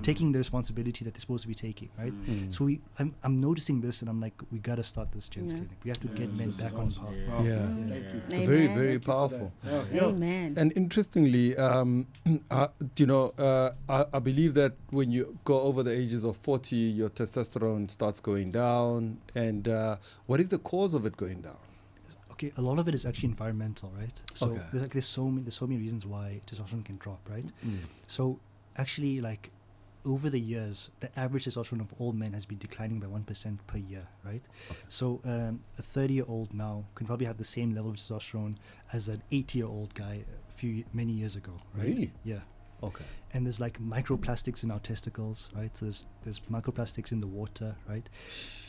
taking the responsibility that they're supposed to be taking, right? So I'm noticing this, and I'm like, we gotta start this Gens Clinic. We have to get men back on par. Yeah. Thank you. Very, Amen. very powerful. Amen. And interestingly, I believe that when you go over the ages of 40, your testosterone starts going down. And what is the cause of it going down? Okay, a lot of it is actually environmental, right? So Okay. there's so many reasons why testosterone can drop, right? So actually, like over the years, the average testosterone of all men has been declining by 1% per year, right? So a 30-year-old now can probably have the same level of testosterone as an 80-year-old guy many years ago, right? Really? Yeah. Okay. And there's like microplastics in our testicles, right? So there's microplastics in the water, right?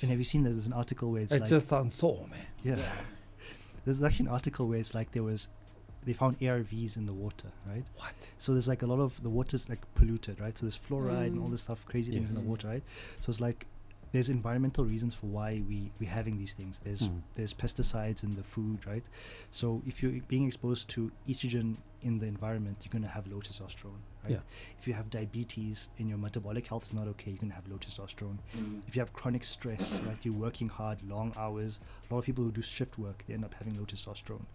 And have you seen there's an article where it's It like just sounds so, man. yeah. There's actually an article where it's like they found ARVs in the water, right? What? So there's like a lot of the water's like polluted, right? So there's fluoride and all this stuff, crazy things in the water, right? So it's like there's environmental reasons for why we're having these things. There's pesticides in the food, right? So if you're being exposed to estrogen in the environment, you're going to have low testosterone, right? Yeah. If you have diabetes and your metabolic health is not okay, you're going to have low testosterone. If you have chronic stress, right, you're working hard, long hours. A lot of people who do shift work, they end up having low testosterone.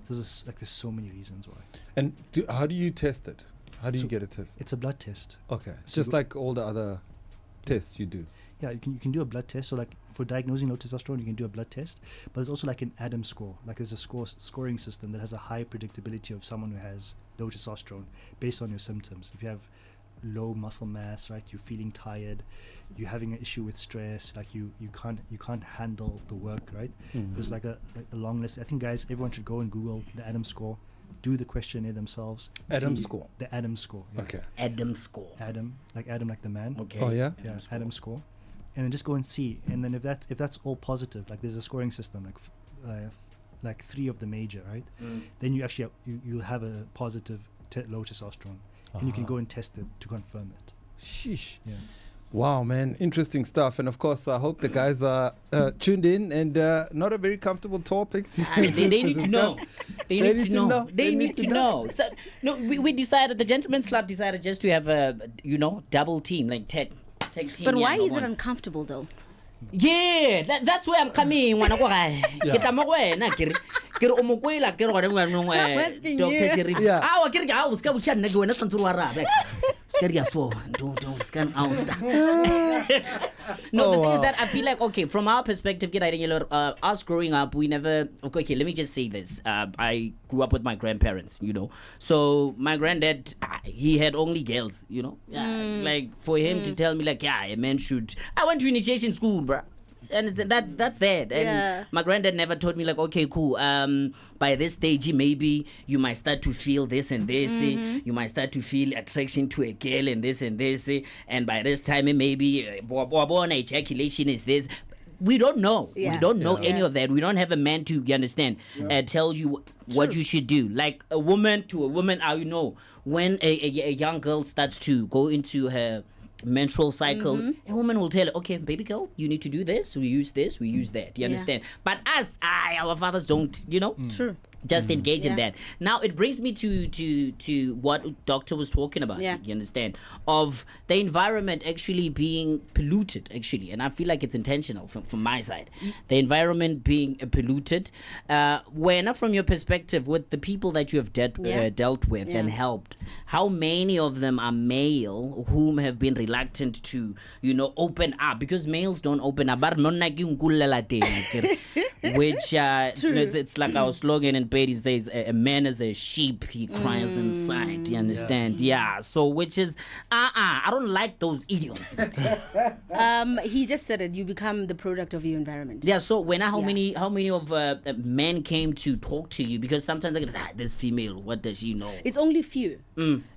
So there's so many reasons why. And how do you test it? How do you get it tested? It's a blood test. Okay. So Just like all the other tests you do. Yeah, you can do a blood test. So like for diagnosing low testosterone, you can do a blood test. But there's also like an ADAM score. Like there's a scoring system that has a high predictability of someone who has low testosterone based on your symptoms. If you have low muscle mass, right, you're feeling tired, you're having an issue with stress, like you can't handle the work, right? There's like a long list. I think guys, everyone should go and Google the ADAM score. do the questionnaire themselves. Adam see score. The Adam score. Yeah. Okay. Adam score. Adam like the man. Okay. Oh yeah. Yeah, Adam score, and then just go and see, and then if that's all positive, like there's a scoring system, like 3 of the major, right? Then you actually you'll have a positive low testosterone, and you can go and test it to confirm it. Sheesh. Yeah. Wow, man, interesting stuff. And of course, I hope the guys are tuned in and not a very comfortable topics. They need to know. They need to know. They need to know. So, no, we decided, the Gentlemen's Club decided just to have a, double team, like tech team. But why is it uncomfortable though? Yeah, that's where I'm coming. Dr. Sherif. No, the thing is that I feel like, okay, from our perspective, us growing up, we never, okay, let me just say this. I grew up with my grandparents, so my granddad, he had only girls, like for him to tell me like, yeah, a man should, I went to initiation school, bruh. And that's that. And my granddad never told me like, okay, cool. By this stage, maybe you might start to feel this and this. You might start to feel attraction to a girl and this and this. And by this time, maybe ejaculation is this. We don't know. We don't know any of that. We don't have a man to, you understand, tell you what you should do. Like a woman to a woman, when a young girl starts to go into her menstrual cycle, a woman will tell her, okay, baby girl, you need to do this, we use that, you understand? But us, our fathers don't, True. just engage in that. Now it brings me to what Doctor was talking about, you understand, of the environment actually being polluted, actually, and I feel like it's intentional from my side. The environment being polluted, when from your perspective, with the people that you have dealt with and helped, how many of them are male whom have been reluctant to, open up? Because males don't open up. Which it's like our slogan in Betty says, a man is a sheep, he cries inside, you understand? So which is I don't like those idioms. He just said it, you become the product of your environment. So how many of men came to talk to you? Because sometimes they say, this female, what does she know? It's only few,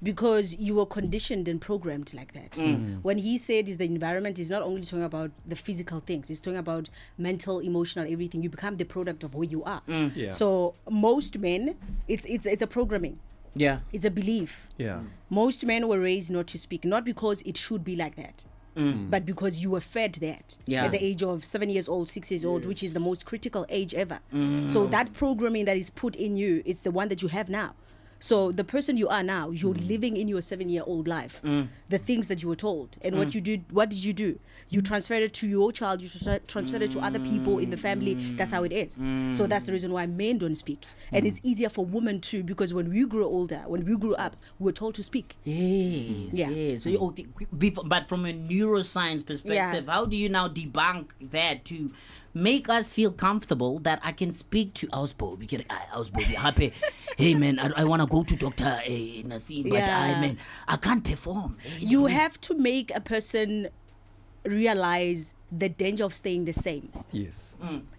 because you were conditioned and programmed like that. When he said is the environment, he's not only talking about the physical things, he's talking about mental, emotional, everything. You become the product of who you are. So most men, it's a programming. It's a belief. Most men were raised not to speak, not because it should be like that, but because you were fed that at the age of 7 years old, 6 years old, which is the most critical age ever. So that programming that is put in you, it's the one that you have now. So the person you are now, you're living in your 7-year-old life. The things that you were told, and what did you do? You transferred it to your child, you transferred it to other people in the family. That's how it is. So that's the reason why men don't speak. And it's easier for women too, because when we grew older, when we grew up, we were told to speak. Yes. So, but from a neuroscience perspective, how do you now debunk that to make us feel comfortable that I can speak to Boby, happy. Hey man, I want to go to Dr. Nassim, but I can't perform. You have to make a person realize the danger of staying the same.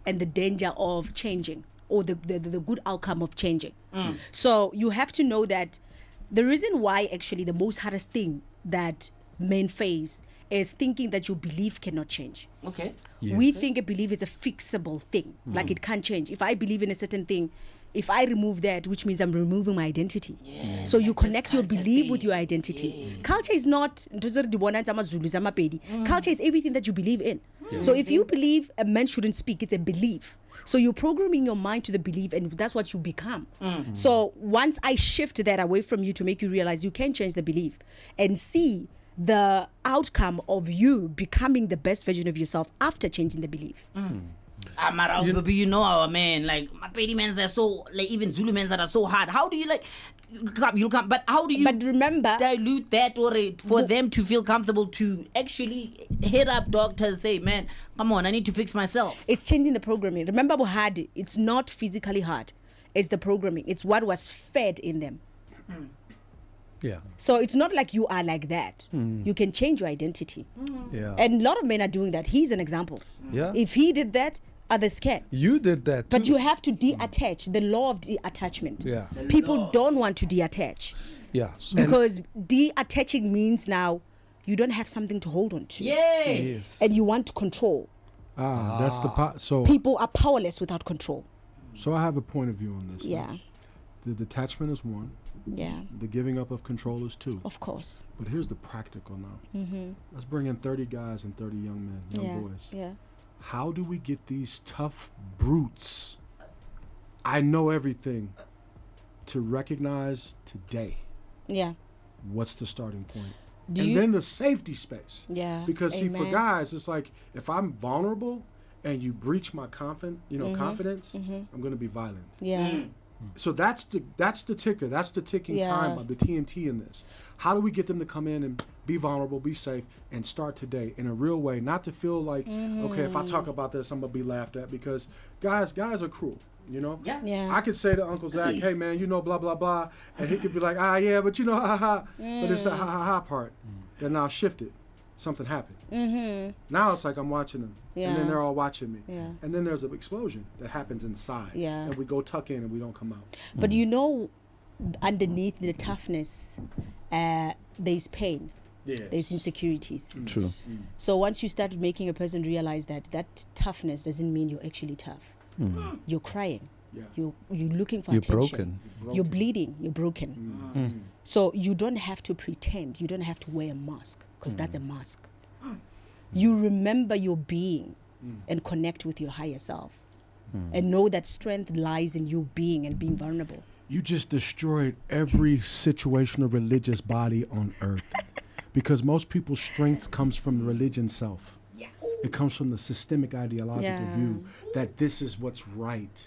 And the danger of changing, or the good outcome of changing. So you have to know that the reason why actually the most hardest thing that men face is thinking that your belief cannot change. We think a belief is a fixable thing, like it can't change. If I believe in a certain thing, if I remove that, which means I'm removing my identity. So you connect your belief with your identity. Culture is not culture is everything that you believe in. So if you believe a man shouldn't speak, it's a belief. So you're programming your mind to the belief, and that's what you become. So once I shift that away from you to make you realize you can change the belief and see the outcome of you becoming the best version of yourself after changing the belief. Our men, like my petty men, they're so, like even Zulu men that are so hard. How do you you'll come, but how do you remember dilute that, or for them to feel comfortable to actually hit up doctors and say, man, come on, I need to fix myself? It's changing the programming. Remember how hard, it's not physically hard, it's the programming, it's what was fed in them. So it's not like you are like that. You can change your identity. And a lot of men are doing that. He's an example. If he did that, Others can. You did that too. But you have to de-attach. The law of de-attachment. Yeah. People don't want to de-attach. Yeah. Because de-attaching means now you don't have something to hold on to. Yes. And you want control. That's the so People are powerless without control. So I have a point of view on this. Yeah. The detachment is one. Yeah. The giving up of control is two. Of course. But here's the practical now. Mm-hmm. Let's bring in 30 guys and 30 young men, young boys. Yeah. How do we get these tough brutes, I know everything, to recognize today? Yeah. What's the starting point? Do and you- then the safety space. Yeah. Because see, for Amen. guys, it's like if I'm vulnerable and you breach my confidence, I'm going to be violent. Yeah. So that's the ticker. That's the ticking Yeah. time of the TNT in this. How do we get them to come in and be vulnerable, be safe, and start today in a real way? Not to feel like, okay, if I talk about this, I'm gonna be laughed at, because guys are cruel. You know? Yeah. I could say to Uncle Zach, hey man, you know, blah blah blah, and he could be like, yeah, but you know, ha ha. But it's the ha ha ha part that now shifted. Something happened. Mm-hmm. Now it's like I'm watching them, and Yeah. then they're all watching me, Yeah. and then there's an explosion that happens inside, Yeah. and we go tuck in and we don't come out. But you know, underneath the toughness, there's pain. Yes. There's insecurities. True. So once you start making a person realize that toughness doesn't mean you're actually tough. You're crying. Yeah. You're looking for You're attention. broken. You're bleeding. You're broken. So you don't have to pretend. You don't have to wear a mask, because that's a mask. You remember your being and connect with your higher self, and know that strength lies in you being and being vulnerable. You just destroyed every situational religious body on earth, because most people's strength comes from the religion self. It comes from the systemic ideological view that this is what's right.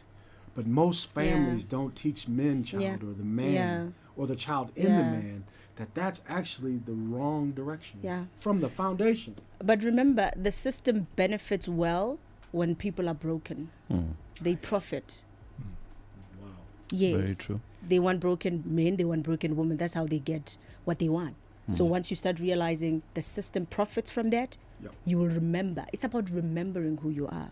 But most families don't teach child or the man or the child in the man that that's actually the wrong direction from the foundation. But remember, the system benefits well when people are broken. They profit. Wow. Yes. Very true. They want broken men, they want broken women. That's how they get what they want. So once you start realizing the system profits from that, you will remember. It's about remembering who you are.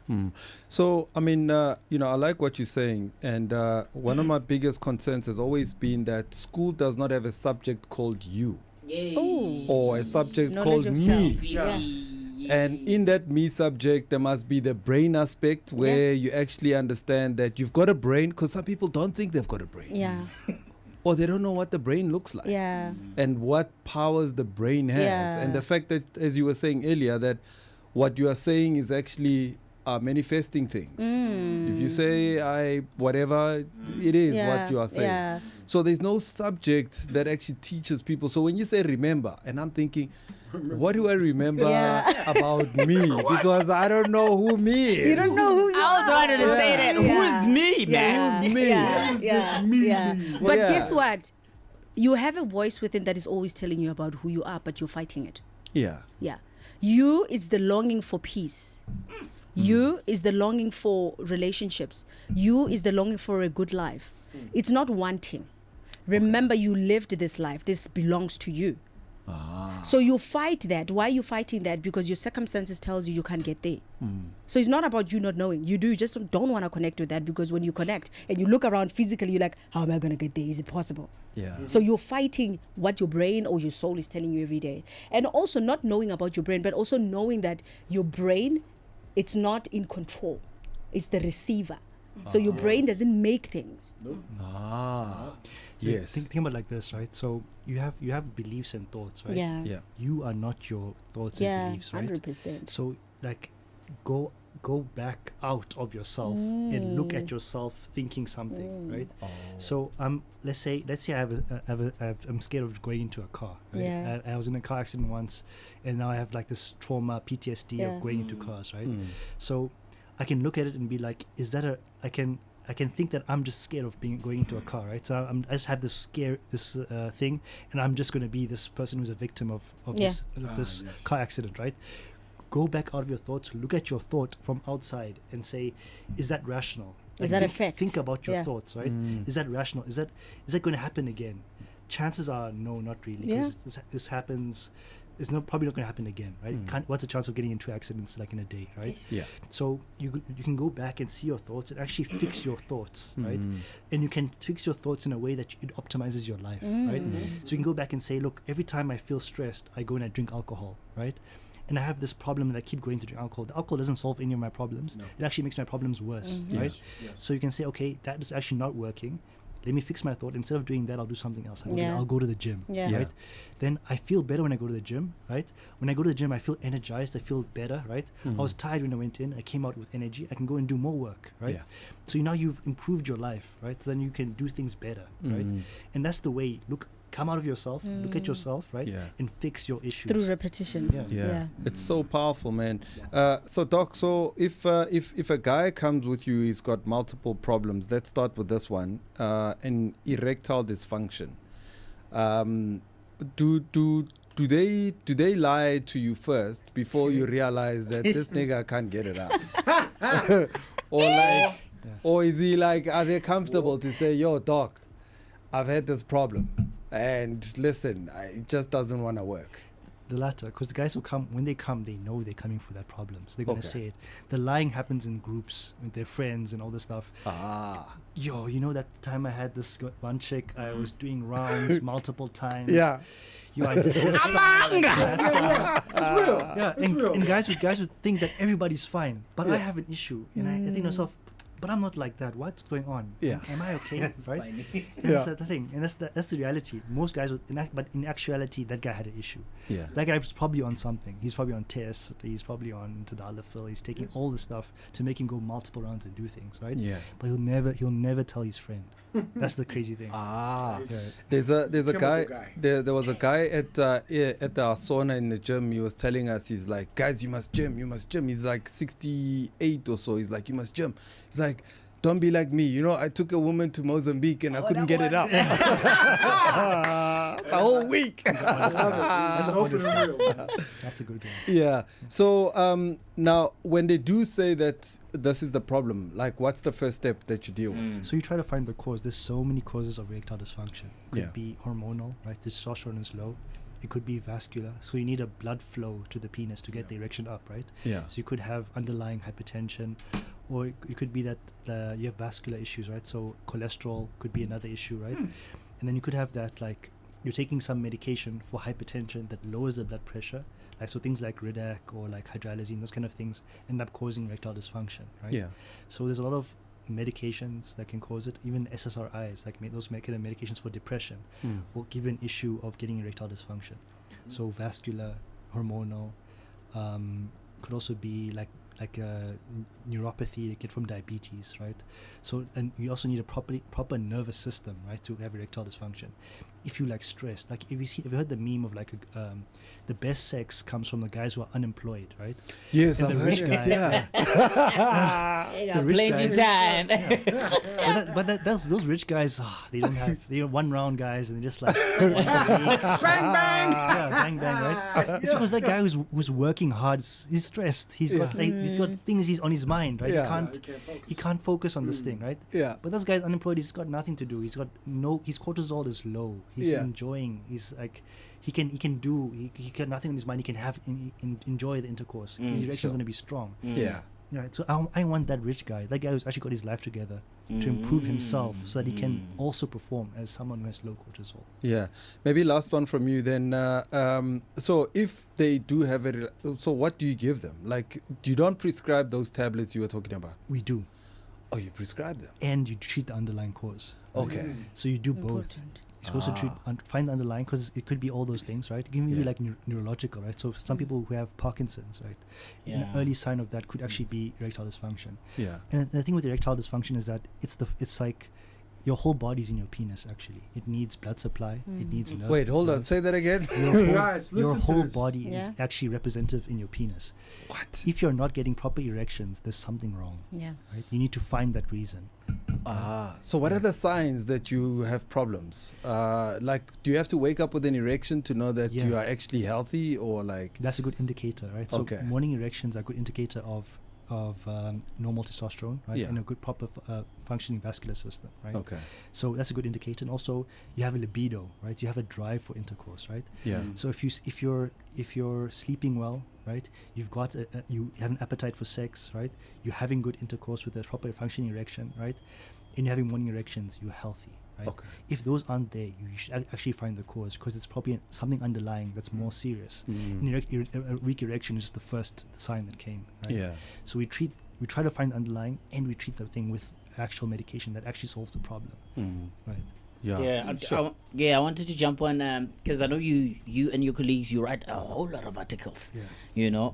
So, I mean, I like what you're saying. And one of my biggest concerns has always been that school does not have a subject called you. Oh. Or a subject Knowledge called of me. self. Yeah. And in that me subject, there must be the brain aspect where you actually understand that you've got a brain, because some people don't think they've got a brain. Yeah. Or they don't know what the brain looks like. Yeah. And what powers the brain has. Yeah. And the fact that, as you were saying earlier, that what you are saying is actually manifesting things. If you say whatever, it is what you are saying. Yeah. So there's no subject that actually teaches people. So when you say remember, and I'm thinking, what do I remember about me? Because I don't know who me is. You don't know who you are. I was wanted to say that. Who is me, man? Who's me? What is this me? But guess what? You have a voice within that is always telling you about who you are, but you're fighting it. Yeah. Yeah. You, it's the longing for peace. You is the longing for relationships. You is the longing for a good life. It's not wanting. Remember, you lived this life. This belongs to you. So you fight that. Why are you fighting that? Because your circumstances tells you can't get there. So it's not about you not knowing. You just don't want to connect with that, because when you connect and you look around physically, you're like, how am I going to get there? Is it possible? Yeah. So you're fighting what your brain or your soul is telling you every day. And also not knowing about your brain, but also knowing that your brain, it's not in control. It's the receiver. So your brain doesn't make things. Yes. Think about it like this, right? So you have beliefs and thoughts, right? Yeah. You are not your thoughts and beliefs, right? 100%. So like go back out of yourself and look at yourself thinking something, right? So let's say I'm scared of going into a car, right? Yeah. I was in a car accident once, and now I have like this trauma PTSD of going into cars, right? So I can look at it and be like, is that I can think that I'm just scared of going into a car, right? So I just have this thing, and I'm just going to be this person who's a victim of this car accident, right? Go back out of your thoughts, look at your thought from outside, and say, is that rational? Is that a fact? Think about your Yeah. thoughts, right? Is that rational? Is that going to happen again? Chances are no, not really. Because this happens it's probably not going to happen again, right? What's the chance of getting into accidents like in a day, right? Yeah. So you can go back and see your thoughts and actually fix your thoughts, right? And you can fix your thoughts in a way that it optimizes your life, right? So you can go back and say, look, every time I feel stressed, I go and I drink alcohol, right? And I have this problem that I keep going to drink alcohol. The alcohol doesn't solve any of my problems. It actually makes my problems worse, right? Yes. So you can say, okay, that is actually not working. Let me fix my thought. Instead of doing that, I'll do something else. I'll go to the gym, right? Then I feel better when I go to the gym, right? When I go to the gym, I feel energized. I feel better, right? I was tired when I went in. I came out with energy. I can go and do more work, right? So now you've improved your life, right? So then you can do things better, right? And that's the way. Come out of yourself, look at yourself, right? And fix your issues. Through repetition. Yeah. It's so powerful, man. So Doc, if a guy comes with you, he's got multiple problems. Let's start with this one. An erectile dysfunction. Do they lie to you first before you realize that this nigga can't get it out? Or is he like, are they comfortable to say, yo, Doc, I've had this problem, and listen, it just doesn't want to work? The latter, because the guys who come, when they come, they know they're coming for that problem, so they're going to say it. The lying happens in groups with their friends and all this stuff. Yo, you know that time I had this one chick, I was doing rounds multiple times. Yeah. You I did this stuff. It's real. Yeah, and guys would think that everybody's fine, but I have an issue, and I think to myself, but I'm not like that. What's going on? Yeah. Am I okay? Right? And that's the thing. And that's the reality. Most guys would, but in actuality, that guy had an issue. Yeah. That guy was probably on something. He's probably on test. He's probably on tadalafil. He's taking all the stuff to make him go multiple rounds and do things, right? Yeah. But he'll never tell his friend. That's the crazy thing. There's a guy. There was a guy at the sauna in the gym. He was telling us, he's like, guys, you must gym. He's like 68 or so. He's like, you must gym. He's like, don't be like me. You know, I took a woman to Mozambique and I couldn't get it up. A whole week. That's a good one. Yeah. So now, when they do say that this is the problem, like, what's the first step that you deal with? So you try to find the cause. There's so many causes of erectile dysfunction. Could be hormonal, right? Testosterone is low. It could be vascular. So you need a blood flow to the penis to get the erection up, right? Yeah. So you could have underlying hypertension, or it could be that you have vascular issues, right? So cholesterol could be another issue, right? And then you could have that, like, you're taking some medication for hypertension that lowers the blood pressure, like, so things like Ridac or like hydralazine, those kind of things end up causing erectile dysfunction, right? Yeah. So there's a lot of medications that can cause it. Even SSRIs, like those medications for depression, will give you an issue of getting erectile dysfunction. So vascular, hormonal, could also be like a neuropathy you get from diabetes, right? So, and you also need a proper nervous system, right, to have erectile dysfunction. If you like stressed, like have you heard the meme of like the best sex comes from the guys who are unemployed, right? Yes, and I've heard it. Yeah. The rich plenty time. But those rich guys, they're one round guys, and they're just like bang bang, bang bang, right? It's because that guy who's working hard, he's stressed. He's got things he's on his mind, right? He can't focus on this thing, right? Yeah. But those guys unemployed, he's got nothing to do. His cortisol is low. He's enjoying. He's like, he got nothing on his mind. He can have enjoy the intercourse. His erection is going to be strong. Yeah. Right. So I want that rich guy, that guy who's actually got his life together, to improve himself so that he can also perform as someone who has low cortisol. Yeah. Maybe last one from you then. So if they do have it, so what do you give them? Like, you don't prescribe those tablets you were talking about? We do. Oh, you prescribe them? And you treat the underlying cause. Okay. So you do both. You're supposed to find the underlying, because it could be all those things, right? It can be like neurological, right? So some people who have Parkinson's, right? An early sign of that could actually be erectile dysfunction. Yeah. And the thing with erectile dysfunction is that it's like your whole body's in your penis, actually. It needs blood supply. It needs nerve. Wait, hold on. Say that again. Your whole body is actually representative in your penis. What? If you're not getting proper erections, there's something wrong. Yeah. Right? You need to find that reason. So what are the signs that you have problems? Like, do you have to wake up with an erection to know that you are actually healthy, or like? That's a good indicator, right? So morning erections are a good indicator of normal testosterone, right, Yeah. and a good proper functioning vascular system, right. Okay. So that's a good indicator. And also, you have a libido, right? You have a drive for intercourse, right? Yeah. So if you're sleeping well, right, you've got you have an appetite for sex, right? You're having good intercourse with a proper functioning erection, right? And you're having morning erections, you're healthy. Right? Okay. If those aren't there, you should actually find the cause, because it's probably something underlying that's more serious. And a weak erection is just the first sign that came. Right? Yeah. So we try to find the underlying, and we treat the thing with actual medication that actually solves the problem. Right. Yeah. I wanted to jump on because I know you and your colleagues, you write a whole lot of articles. Yeah. You know,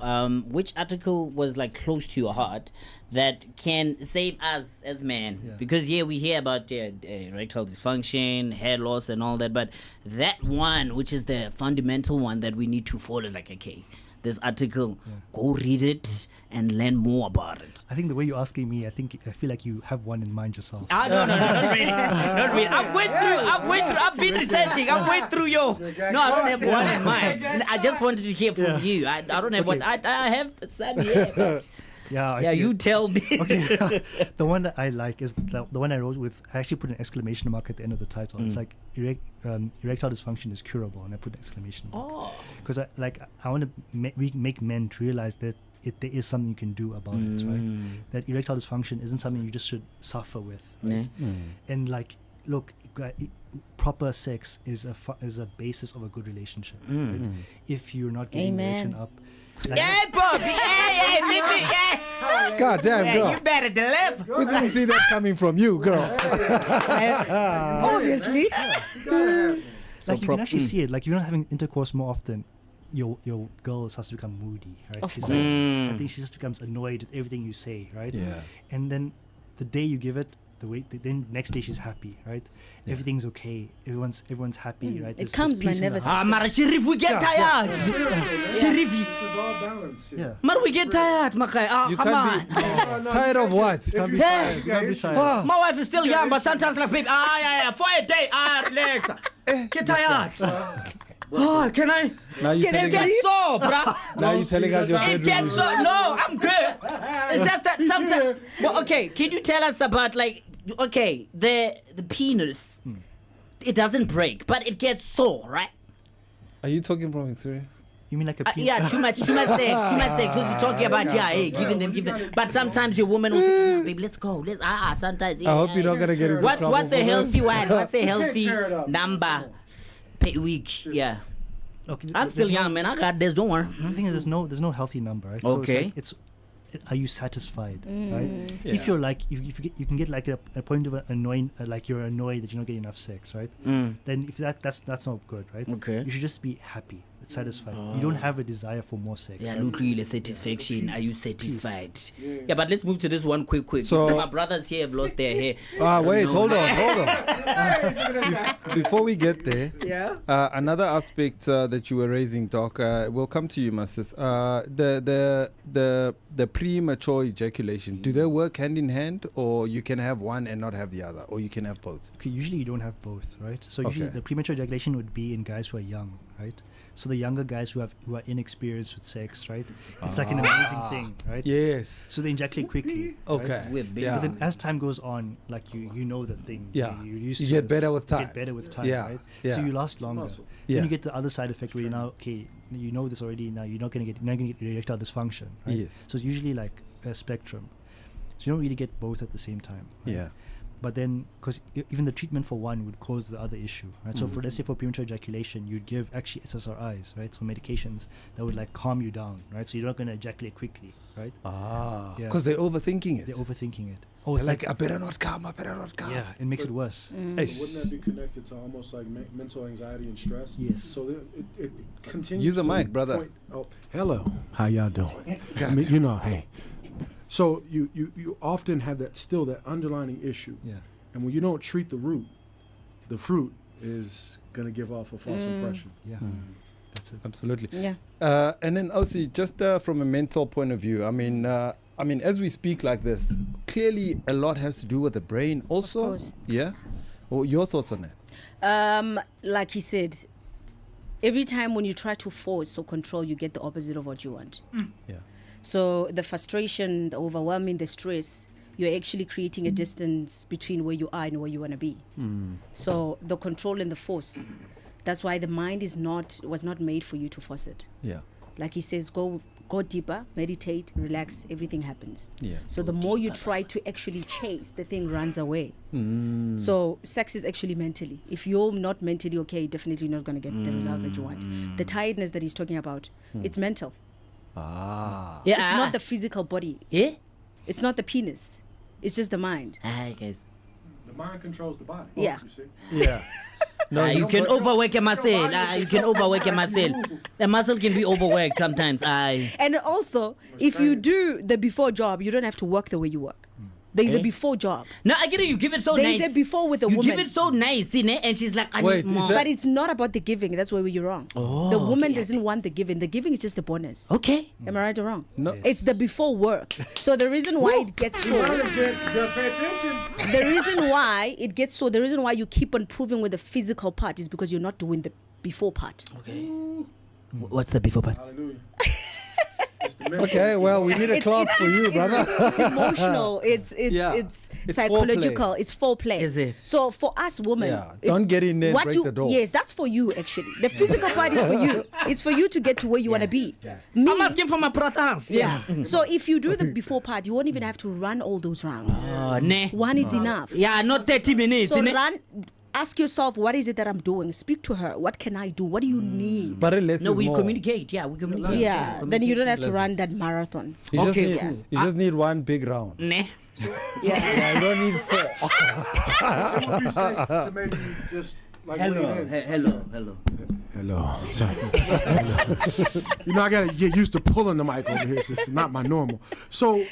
which article was like close to your heart that can save us as men? Yeah. Because we hear about erectile dysfunction, hair loss, and all that, but that one, which is the fundamental one that we need to follow, like, okay, this article, go read it and learn more about it. I think the way you're asking me, I feel like you have one in mind yourself. No, not really. Not really. I've been researching. I'm going through No, I don't have one in mind. I just wanted to hear from you. I don't have one. I have some here. Yeah, you tell me. Okay. The one that I like is the one I wrote with. I actually put an exclamation mark at the end of the title. It's like erectile dysfunction is curable, and I put an exclamation mark. Because I want to make men to realize that there is something you can do about it, right? That erectile dysfunction isn't something you just should suffer with, right? And like, look, proper sex is a basis of a good relationship. Right? If you're not getting the erection up. Hey, Boby! Hey, God damn, girl. You better deliver. We didn't see that coming from you, girl. Obviously. Like, you can actually see it. Like, you're not having intercourse more often. Your girl starts to become moody, right? Of She's course. I think she just becomes annoyed at everything you say, right? Yeah. And then the day you give it, then next day she's happy, right? Yeah. Everything's okay. Everyone's happy, right? It comes, my nervous system. Mara Sherif, we get tired. Sherif, Yeah. Mara, we get tired, Makai. You Come on. can't be tired of what? You can't be Hey. tired. You can't be tired. My wife is still young, but sometimes like, babe, for a day, relax. Get tired. Can I? Now you Can I telling get us, so, bruh? now you telling us your It bedroom. gets so. No, I'm good. It's just that sometimes. Well, okay, can you tell us about, like, okay, the penis? It doesn't break, but it gets sore, right? Are you talking from experience? You mean like a penis? Yeah, too much sex. Because you're talking about give them. But sometimes your woman will say, baby, let's go. Sometimes. I hope you're not gonna get into trouble. What's a for healthy this. one? What's a healthy number per week? Yeah. Okay, I'm still young, man. I got this. Don't worry. I think there's no healthy number, right? Okay. So it's are you satisfied, right? Yeah. If you're like, you can get like a point of annoying, like you're annoyed that you're not getting enough sex, right? Then if that's not good, right? Okay. You should just be happy, satisfied. You don't have a desire for more sex. Yeah, right? nuclear satisfaction. Are you satisfied? Yeah, but let's move to this one quick. So- My brothers here have lost their hair. Wait, No. hold on. Before we get there, another aspect that you were raising, Doc, will come to you, my sis. The premature ejaculation, do they work hand in hand, or you can have one and not have the other, or you can have both? Okay, usually you don't have both, right? So usually Okay. the premature ejaculation would be in guys who are young, right? So the younger guys who are inexperienced with sex, right? It's like an amazing thing, right? Yes. So they ejaculate quickly. Okay. Right? With big- Yeah. But then as time goes on, like you know the thing. Yeah. You're used You to get this, better with you time. get better with time, Yeah. right? Yeah. So you last longer. Yeah. Then you get the other side effect where you now, okay, you know this already. Now you're not gonna get erectile dysfunction. Right? Yes. So it's usually like a spectrum. So you don't really get both at the same time. Right? Yeah. But then, because even the treatment for one would cause the other issue, right? So let's say for premature ejaculation, you'd give actually SSRIs, right? So medications that would like calm you down, right? So you're not going to ejaculate quickly, right? Ah, Yeah. because they're overthinking it. They're overthinking it. They're It's like, I better not come. yeah, it makes it worse. Eish. Wouldn't that be connected to almost like mental anxiety and stress? Yes. So it continues. Use the to mic, brother. point- Oh, hello. How y'all doing? I mean, you know, hey. So you often have that underlying issue. Yeah. And when you don't treat the root, the fruit is going to give off a false impression. Yeah. That's it. Absolutely. Yeah. And then also just from a mental point of view, I mean, as we speak like this, clearly a lot has to do with the brain also. Of course. Yeah. Well, your thoughts on that? Like he said, every time when you try to force or control, you get the opposite of what you want. Yeah. So the frustration, the overwhelming, the stress, you're actually creating a distance between where you are and where you want to be. So the control and the force, that's why the mind was not made for you to force it. Yeah. Like he says, go deeper, meditate, relax, everything happens. Yeah. So the more you try to actually chase, the thing runs away. So sex is actually mentally. If you're not mentally okay, definitely not going to get the results that you want. The tiredness that he's talking about, it's mental. Ah. Yeah. It's not the physical body. Yeah? It's not the penis. It's just the mind. Hi, guys. The mind controls the body. Yeah. You see? Yeah. No, you can overwork a muscle. You can overwork a muscle. The muscle can be overworked sometimes. And also, if you do the before job, you don't have to work the way you work. There's a before job. No, I get it. You give it so nice. There's a before with a you woman. give it so nice, and she's like, I Wait, need more. But it's not about the giving. That's where you're wrong. The woman doesn't want the giving. The giving is just a bonus. Okay. Am I right or wrong? No. It's the before work. So the reason why it gets so... Pay attention. The reason why it gets so... The reason why you keep on proving with the physical part is because you're not doing the before part. Okay. What's the before part? Hallelujah. Okay, well, we need a class for you, brother. It's emotional. It's psychological. Foreplay. It's foreplay. Is it? So for us women, Yeah, it's don't get in there and what break you, the door. Yes, that's for you actually. The physical part is for you. It's for you to get to where you want to be. Me, I'm asking for my brothers. yeah. So if you do the before part, you won't even have to run all those rounds. Nah. One is enough. Yeah, not 30 minutes. So innit? run. Ask yourself, what is it that I'm doing? Speak to her. What can I do? What do you need? But less No, is we more. communicate. Yeah, we communicate. Yeah, then you don't have to Less. run that marathon. You just Okay, need, cool. you just need one big round. Nah. Yeah. You don't need four. It would be safe to maybe just like Hello. lean in. Hello. Hello. Sorry. Hello. You know, I gotta get used to pulling the mic over here. This is not my normal. So,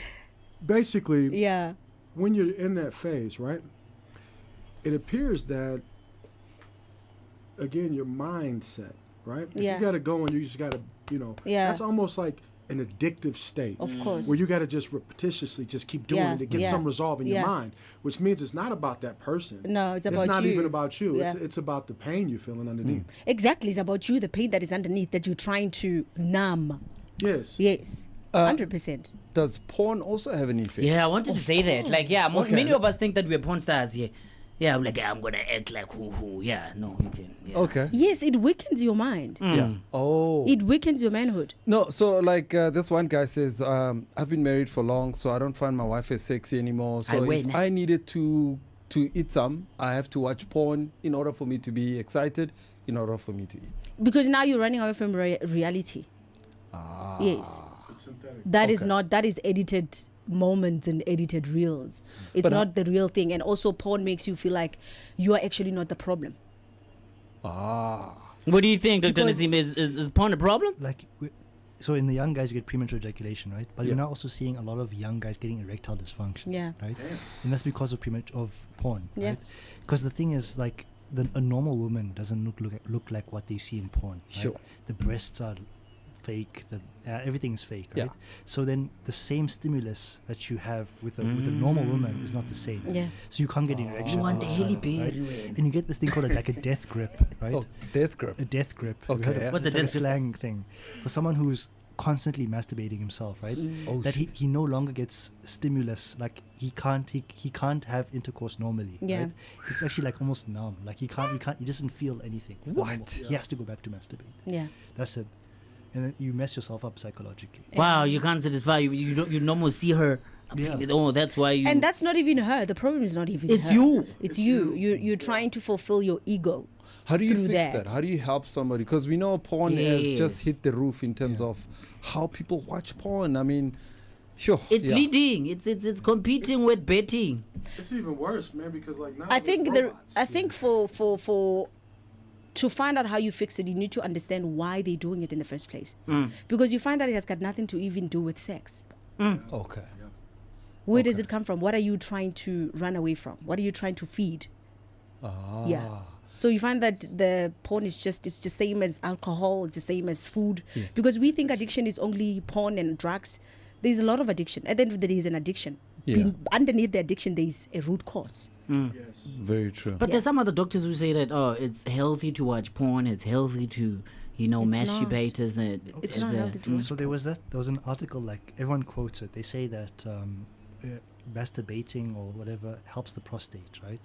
basically, Yeah. when you're in that phase, right? It appears that, again, your mindset, right? If Yeah. you gotta go and you just gotta, Yeah. that's almost like an addictive state. Of course. Where you gotta just repetitiously just keep doing Yeah, it to get yeah, some resolve in your yeah. mind, which means it's not about that person. No, it's about not you. even about you. Yeah. It's about the pain you're feeling underneath. Exactly. It's about you, the pain that is underneath that you're trying to numb. Yes. Yes. 100%. Does porn also have an effect? Yeah, I wanted to say that. Like, yeah, many of us think that we're porn stars. Yeah. Yeah, I'm like, yeah, I'm gonna act like who. Yeah, no, you can. Yeah. Okay. Yes, it weakens your mind. Yeah. Oh. It weakens your manhood. No, so like this one guy says, I've been married for long, so I don't find my wife as sexy anymore. So if I needed to eat some, I have to watch porn in order for me to be excited, in order for me to eat. Because now you're running away from reality. Yes. It's synthetic. That is not, that is edited moments and edited reels. It's But not the real thing. And also porn makes you feel like you are actually not the problem. What do you think, Dr. Because- Nassim? Is porn a problem? Like, so in the young guys, you get premature ejaculation, right? But Yeah. you're now also seeing a lot of young guys getting erectile dysfunction. Yeah. Right? And that's because of porn. Yeah. Right? Because the thing is, like, a normal woman doesn't look like what they see in porn. Right? Sure. The breasts are fake. Everything's fake. Right? Yeah. So then the same stimulus that you have with a normal woman is not the same. Yeah. So you can't get an erection. You want all of the a hilly sudden, right? berry. And you get this thing called like a death grip, right? Oh, death grip. A death grip. Okay, Have you heard of- yeah. What's a it's like death grip? slang thing for someone who's constantly masturbating himself, right? Oh, that shit. he no longer gets stimulus, like he can't have intercourse normally. Yeah. Right? It's actually like almost numb. Like he doesn't feel anything. What? He has to go back to masturbate. Yeah. That's it. And then you mess yourself up psychologically. Wow, you can't satisfy. You normally see her. Yeah. Oh, that's why you. And that's not even her. The problem is not even It's her. you. It's you. You're trying to fulfill your ego. How do you through fix that? How do you help somebody? Because we know porn has just Yes. hit the roof in terms of how people watch porn. I mean, sure. It's yeah. leading. It's competing with betting. It's even worse, man, because like now I there's think robots, for to find out how you fix it, you need to understand why they're doing it in the first place. Because you find that it has got nothing to even do with sex. Okay. Where does it come from? What are you trying to run away from? What are you trying to feed? Yeah. So you find that the porn is it's the same as alcohol, it's the same as food. Yeah. Because we think addiction is only porn and drugs. There's a lot of addiction. At the end of the day, there's an addiction. Yeah. Underneath the addiction, there is a root cause. Very true. But there's some other doctors who say that it's healthy to watch porn. It's healthy to masturbate It's not healthy to So there was an article, like everyone quotes it. They say that masturbating or whatever helps the prostate, right?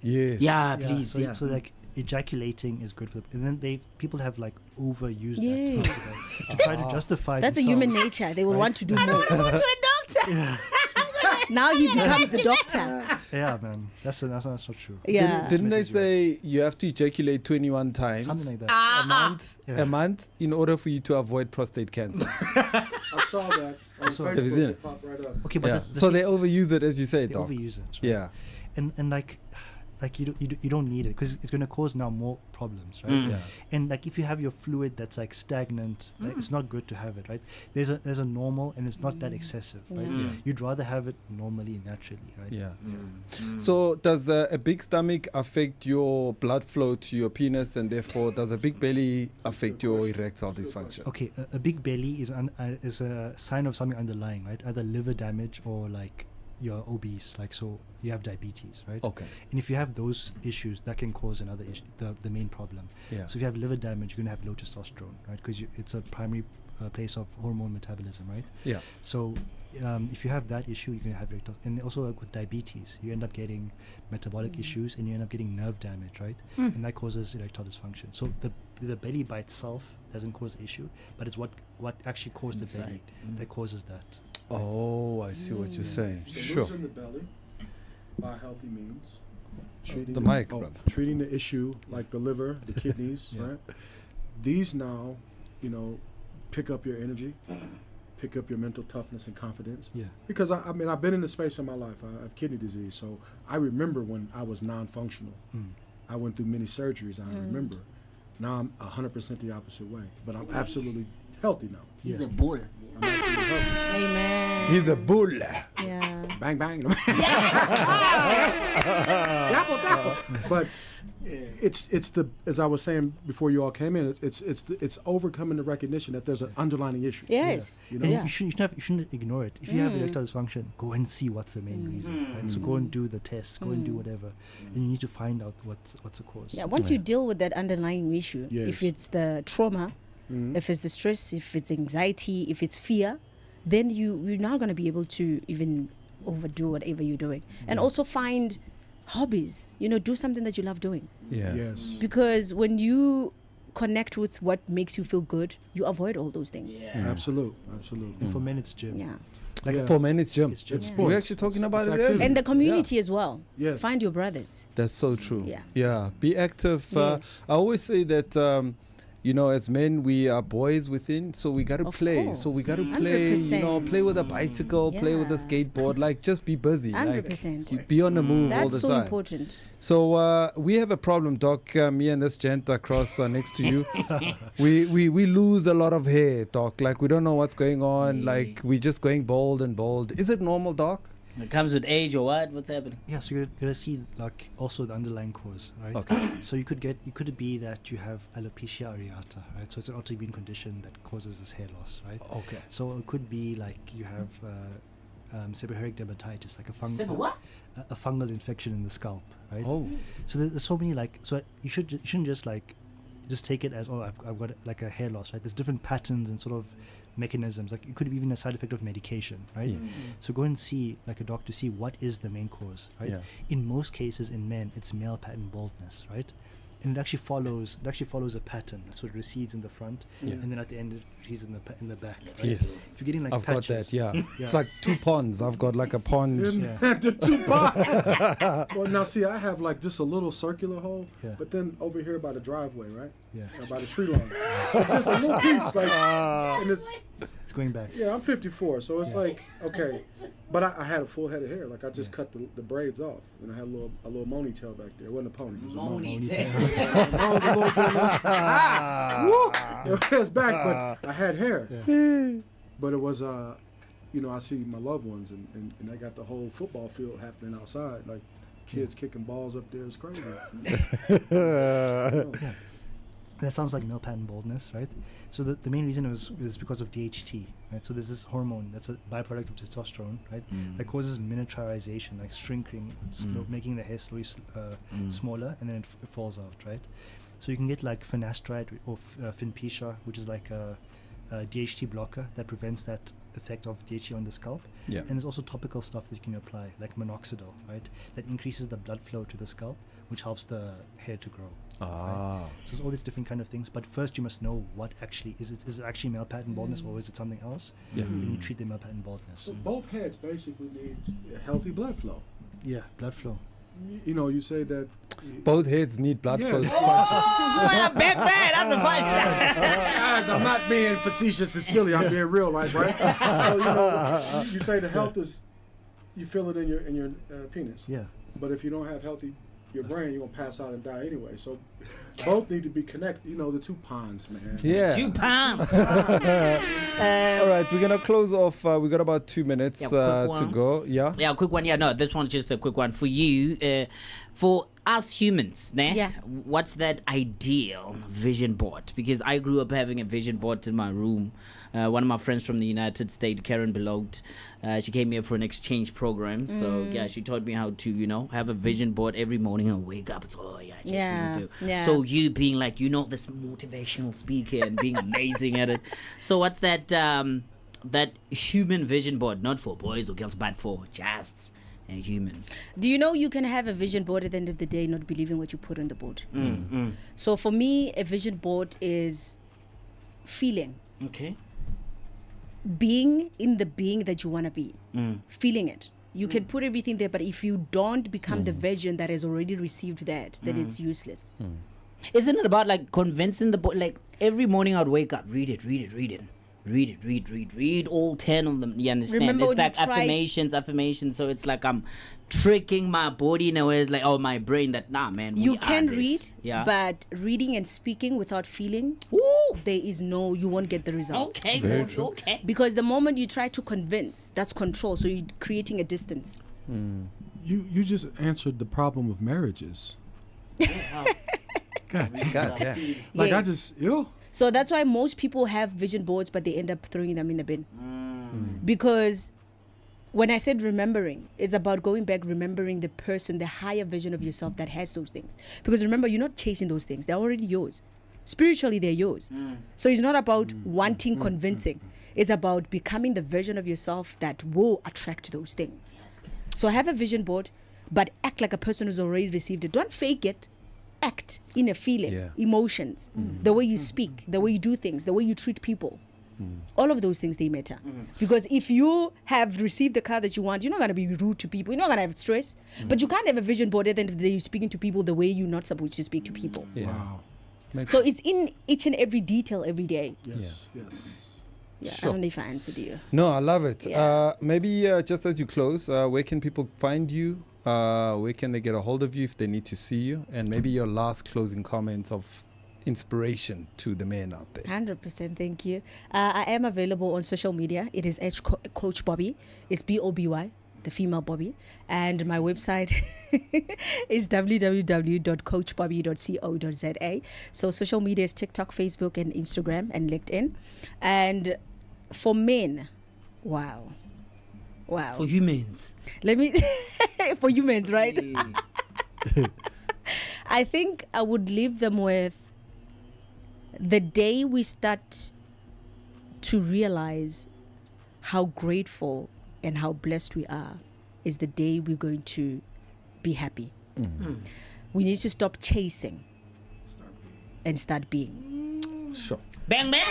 Yes. Yeah, please. So like ejaculating is good for and then people have like overused that term to try to justify that's a human nature. They will want to do more. Go to a doctor. Now he becomes the doctor. Yeah, man, that's not true. Yeah. Didn't they say you have to ejaculate 21 times? Something like that. A month in order for you to avoid prostate cancer. I saw that on Facebook. Have you seen It popped right up. Okay, but So they overuse it, as you say, they Doc. overuse it. Right? Yeah. And like you don't need it because it's going to cause now more problems, right? Yeah. And like if you have your fluid that's like stagnant, like, it's not good to have it, right? There's a normal and it's not that excessive, right? You'd rather have it normally, naturally, right? Yeah. So does a big stomach affect your blood flow to your penis, and therefore does a big belly affect your erectile dysfunction? Okay, a big belly is a sign of something underlying, right? Either liver damage or like you're obese, like so you have diabetes, right? Okay. And if you have those issues, that can cause another issue, the main problem. Yeah. So if you have liver damage, you're gonna have low testosterone, right? Because it's a primary place of hormone metabolism, right? Yeah. So if you have that issue, you're gonna have and also like with diabetes, you end up getting metabolic issues and you end up getting nerve damage, right? And that causes erectile dysfunction. So the belly by itself doesn't cause the issue, but it's what actually caused the belly that causes that. Oh, I see what you're saying. So Sure. losing the belly by healthy means. Treating The mic, brother. treating the issue like the liver, the kidneys, right? These now, pick up your energy, pick up your mental toughness and confidence. Yeah. Because I mean, I've been in this space in my life. I have kidney disease, so I remember when I was non-functional. I went through many surgeries. I remember. Now I'm 100% the opposite way, but I'm absolutely healthy now. He's a bull. I'm absolutely healthy. Amen. He's a bull. Yeah. Bang bang. But it's the, as I was saying before you all came in, it's overcoming the recognition that there's an underlying issue. Yes. You know? And you shouldn't ignore it. If you have erectile dysfunction, go and see what's the main reason. Right? So go and do the tests, go and do whatever, and you need to find out what's the cause. Yeah. Once you deal with that underlying issue, if it's the trauma, if it's the stress, if it's anxiety, if it's fear, then you're now going to be able to even overdo whatever you're doing, and also find hobbies. Do something that you love doing. Yeah. Yes. Because when you connect with what makes you feel good, you avoid all those things. Absolutely. And for men, it's gym. Yeah. Like For men, it's gym. It's gym. sports. We're actually talking about it activity. earlier. And the community as well. Yes. Find your brothers. That's so true. Yeah. Yeah. Be active. Yes. I always say that, as men, we are boys within, so we got to Of play. course. So we got to play, 100%. play with a bicycle, play with a Yeah. skateboard, like just be busy. 100%. Like, be on the move all the That's so time. important. So we have a problem, Doc. Me and this gent across next to you, we lose a lot of hair, Doc. Like we don't know what's going on. Like we're just going bald and bald. Is it normal, Doc? It comes with age or what? What's happening? Yeah, so you're gonna see like also the underlying cause, right? Okay. So it could be that you have alopecia areata, right? So it's an autoimmune condition that causes this hair loss, right? Okay. So it could be like you have seborrheic dermatitis, like a fungal infection in the scalp, right? Oh. So there's so many so you shouldn't just just take it as I've got like a hair loss, right? There's different patterns and sort of mechanisms. Like it could be even a side effect of medication, right? So go and see like a doctor, see what is the main cause, right? Yeah. In most cases in men, it's male pattern baldness, right? And it actually follows a pattern. So it recedes in the front, and then at the end it recedes in the back. Right? Yes. If you're getting like I've patches, got that, yeah. It's like two ponds. I've got like a pond. The 2 ponds. Well, now see, I have like just a little circular hole, but then over here by the driveway, right? Yeah. By the tree line, it's just a little piece, like, and it's going back. Yeah, I'm 54, so it's like okay, but I had a full head of hair. Like I just cut the braids off, and I had a little Moni tail back there. It wasn't a pony. It was a Moni tail. It was back, but I had hair. But it was I see my loved ones, and they got the whole football field happening outside, like kids kicking balls up there. It's crazy. That sounds like male pattern baldness, right? So the main reason is because of DHT, right? So there's this hormone that's a byproduct of testosterone, right? That causes miniaturization, like shrinking, making the hair slowly smaller, and then it falls out, right? So you can get like finasteride or Finpecia, which is like a DHT blocker that prevents that effect of DHT on the scalp. Yeah. And there's also topical stuff that you can apply, like minoxidil, right? That increases the blood flow to the scalp, which helps the hair to grow. Ah. Right? So there's all these different kind of things. But first you must know what actually is it. Is it actually male pattern baldness or is it something else? Yeah. Then you treat the male pattern baldness. So both heads basically need a healthy blood flow. Yeah, blood flow. You know, you say that Both heads need blood flow. That's a Guys, I'm not being facetious and silly. I'm being real, right? So, you know, you say the health is, you feel it in your penis. Yeah. But if you don't have healthy your brain, you're gonna pass out and die anyway. So both need to be connected. You know, the two ponds, man. Yeah. 2 pounds. All right, we're gonna close off. We got about 2 minutes to go. Yeah. Yeah, quick one. Yeah, no, this one's just a quick one for you. For us humans, what's that ideal vision board? Because I grew up having a vision board in my room. One of my friends from the United States, Karen Belowed, she came here for an exchange program. So yeah, she taught me how to, have a vision board every morning. I wake up. So So you being like, this motivational speaker and being amazing at it. So what's that? That human vision board, not for boys or girls, but for just a human. Do you know you can have a vision board at the end of the day, not believing what you put on the board? So for me, a vision board is feeling. Okay. Being in the being that you want to be. Feeling it. You can put everything there, but if you don't become the version that has already received that, then it's useless. Isn't it about like convincing the board? Like every morning I'd wake up, read it. Read all 10 of them. You understand? Remember it's like affirmations. So it's like I'm tricking my body in a way. It's like, my brain that, man, you can read, yeah. But reading and speaking without feeling, you won't get the results. Okay, okay. Because the moment you try to convince, that's control. So you're creating a distance. You just answered the problem of marriages. God damn. Like Yes. So that's why most people have vision boards, but they end up throwing them in the bin. Because when I said remembering, it's about going back, remembering the person, the higher version of yourself that has those things. Because remember, you're not chasing those things. They're already yours. Spiritually, they're yours. So it's not about wanting convincing. It's about becoming the version of yourself that will attract those things. So have a vision board, but act like a person who's already received it. Don't fake it. Act in a feeling, emotions, the way you speak, the way you do things, the way you treat people. All of those things, they matter. Because if you have received the car that you want, you're not going to be rude to people. You're not going to have stress. But you can't have a vision board at the end of the day. You're speaking to people the way you're not supposed to speak to people. Wow. So it's in each and every detail every day. Yes. Yeah, Sure. I don't know if I answered you. No, I love it. Yeah. Maybe just as you close, where can people find you? Where can they get a hold of you if they need to see you? And maybe your last closing comments of inspiration to the men out there. 100%, thank you. I am available on social media. It is Coach Boby. It's Boby, the female Boby. And my website is www.coachbobby.co.za. So social media is TikTok, Facebook, and Instagram, and LinkedIn. And for men, wow. For humans. Let me, for humans, right? I think I would leave them with the day we start to realize how grateful and how blessed we are is the day we're going to be happy. We need to stop chasing and start being. Sure. Bang, bang.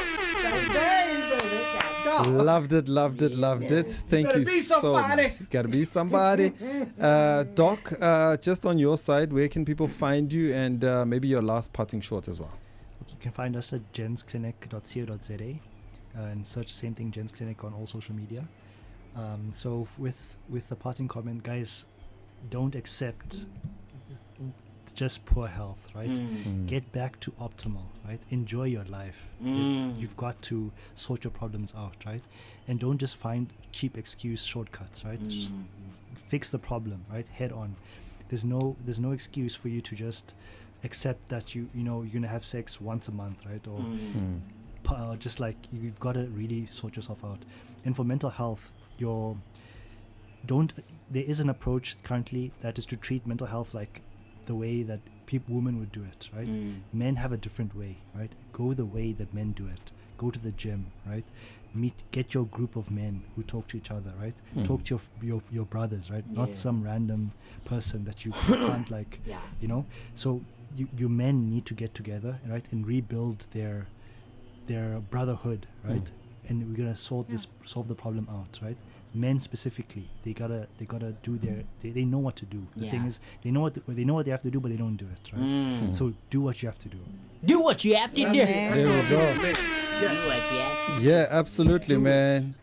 Loved it. Thank you so much. Gotta be somebody. Doc, just on your side, where can people find you, and maybe your last parting shot as well? You can find us at jensclinic.co.za and search the same thing, Jens Clinic, on all social media. So with the parting comment, guys, don't accept just poor health, right? Get back to optimal, right? Enjoy your life. You've got to sort your problems out, right? And don't just find cheap excuse shortcuts, right? Just fix the problem, right? Head on. There's no excuse for you to just accept that you're gonna have sex once a month, right? Or just like you've got to really sort yourself out. And for mental health, there is an approach currently that is to treat mental health like the way that women would do it, right? Men have a different way, right? Go the way that men do it. Go to the gym, right? Get your group of men who talk to each other, right? Talk to your brothers, right? Not some random person that you can't like, you know. So you men need to get together, right, and rebuild their brotherhood, right? And we're gonna solve the problem out, right? Men specifically, they gotta do they know what to do. The thing is, they know what they have to do, but they don't do it, right? So do what you have to do. Do what you have to do. There we go. Yeah, absolutely, man.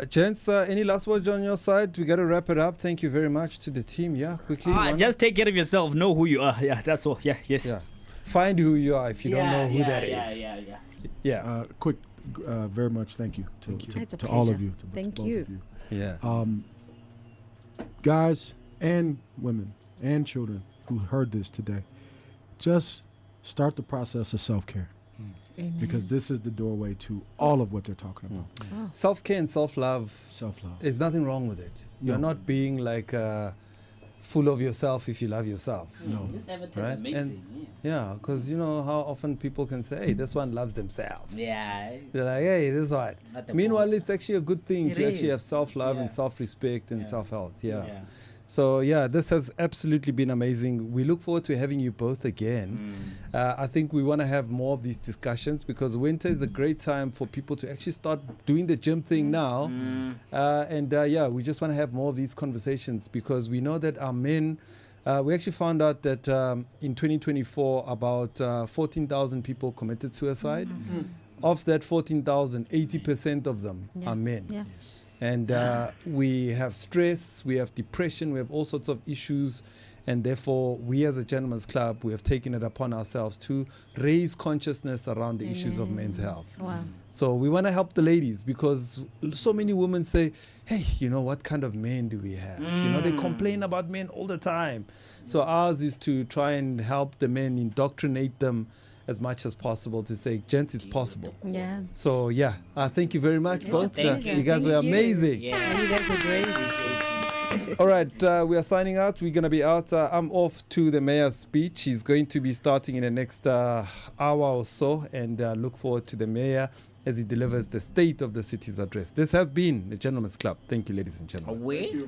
Gents, any last words on your side? We got to wrap it up. Thank you very much to the team. Yeah, quickly. Just take care of yourself. Know who you are. Yeah, that's all. Yeah, yes. Yeah. Find who you are if you don't know who that is. Yeah. Quick, very much thank you It's a to all of pleasure. you. To Thank both you. of you. Yeah. Guys and women and children who heard this today, just start the process of self-care. Because this is the doorway to all of what they're talking about. Self-care and self-love. Self-love. There's nothing wrong with it. You're not being like full of yourself if you love yourself. No. Just have it Right? amazing. Yeah, because you know how often people can say, hey, this one loves themselves. Yeah. They're like, hey, this one. Not the Meanwhile, boss. it's actually a good thing It to actually have is. self-love and Yeah. self-respect and self-health. Yeah. Yeah. So, yeah, this has absolutely been amazing. We look forward to having you both again. I think we want to have more of these discussions because winter is a great time for people to actually start doing the gym thing now. Yeah, we just want to have more of these conversations because we know that our men, we actually found out that in 2024, about 14,000 people committed suicide. Of that 14,000, 80% of them are men. Yeah. And we have stress, we have depression, we have all sorts of issues. And therefore, we as a gentleman's club, we have taken it upon ourselves to raise consciousness around the issues of men's health. Wow. So we want to help the ladies because so many women say, hey, you know, what kind of men do we have? You know, they complain about men all the time. So ours is to try and help the men, indoctrinate them as much as possible to say, gents, it's possible. Yeah. So, yeah, thank you very much, both. You guys were amazing. Yeah, you guys were great. All right, we are signing out. We're going to be out. I'm off to the mayor's speech. He's going to be starting in the next hour or so, and look forward to the mayor as he delivers the State of the City's address. This has been the Gentleman's Club. Thank you, ladies and gentlemen. Away.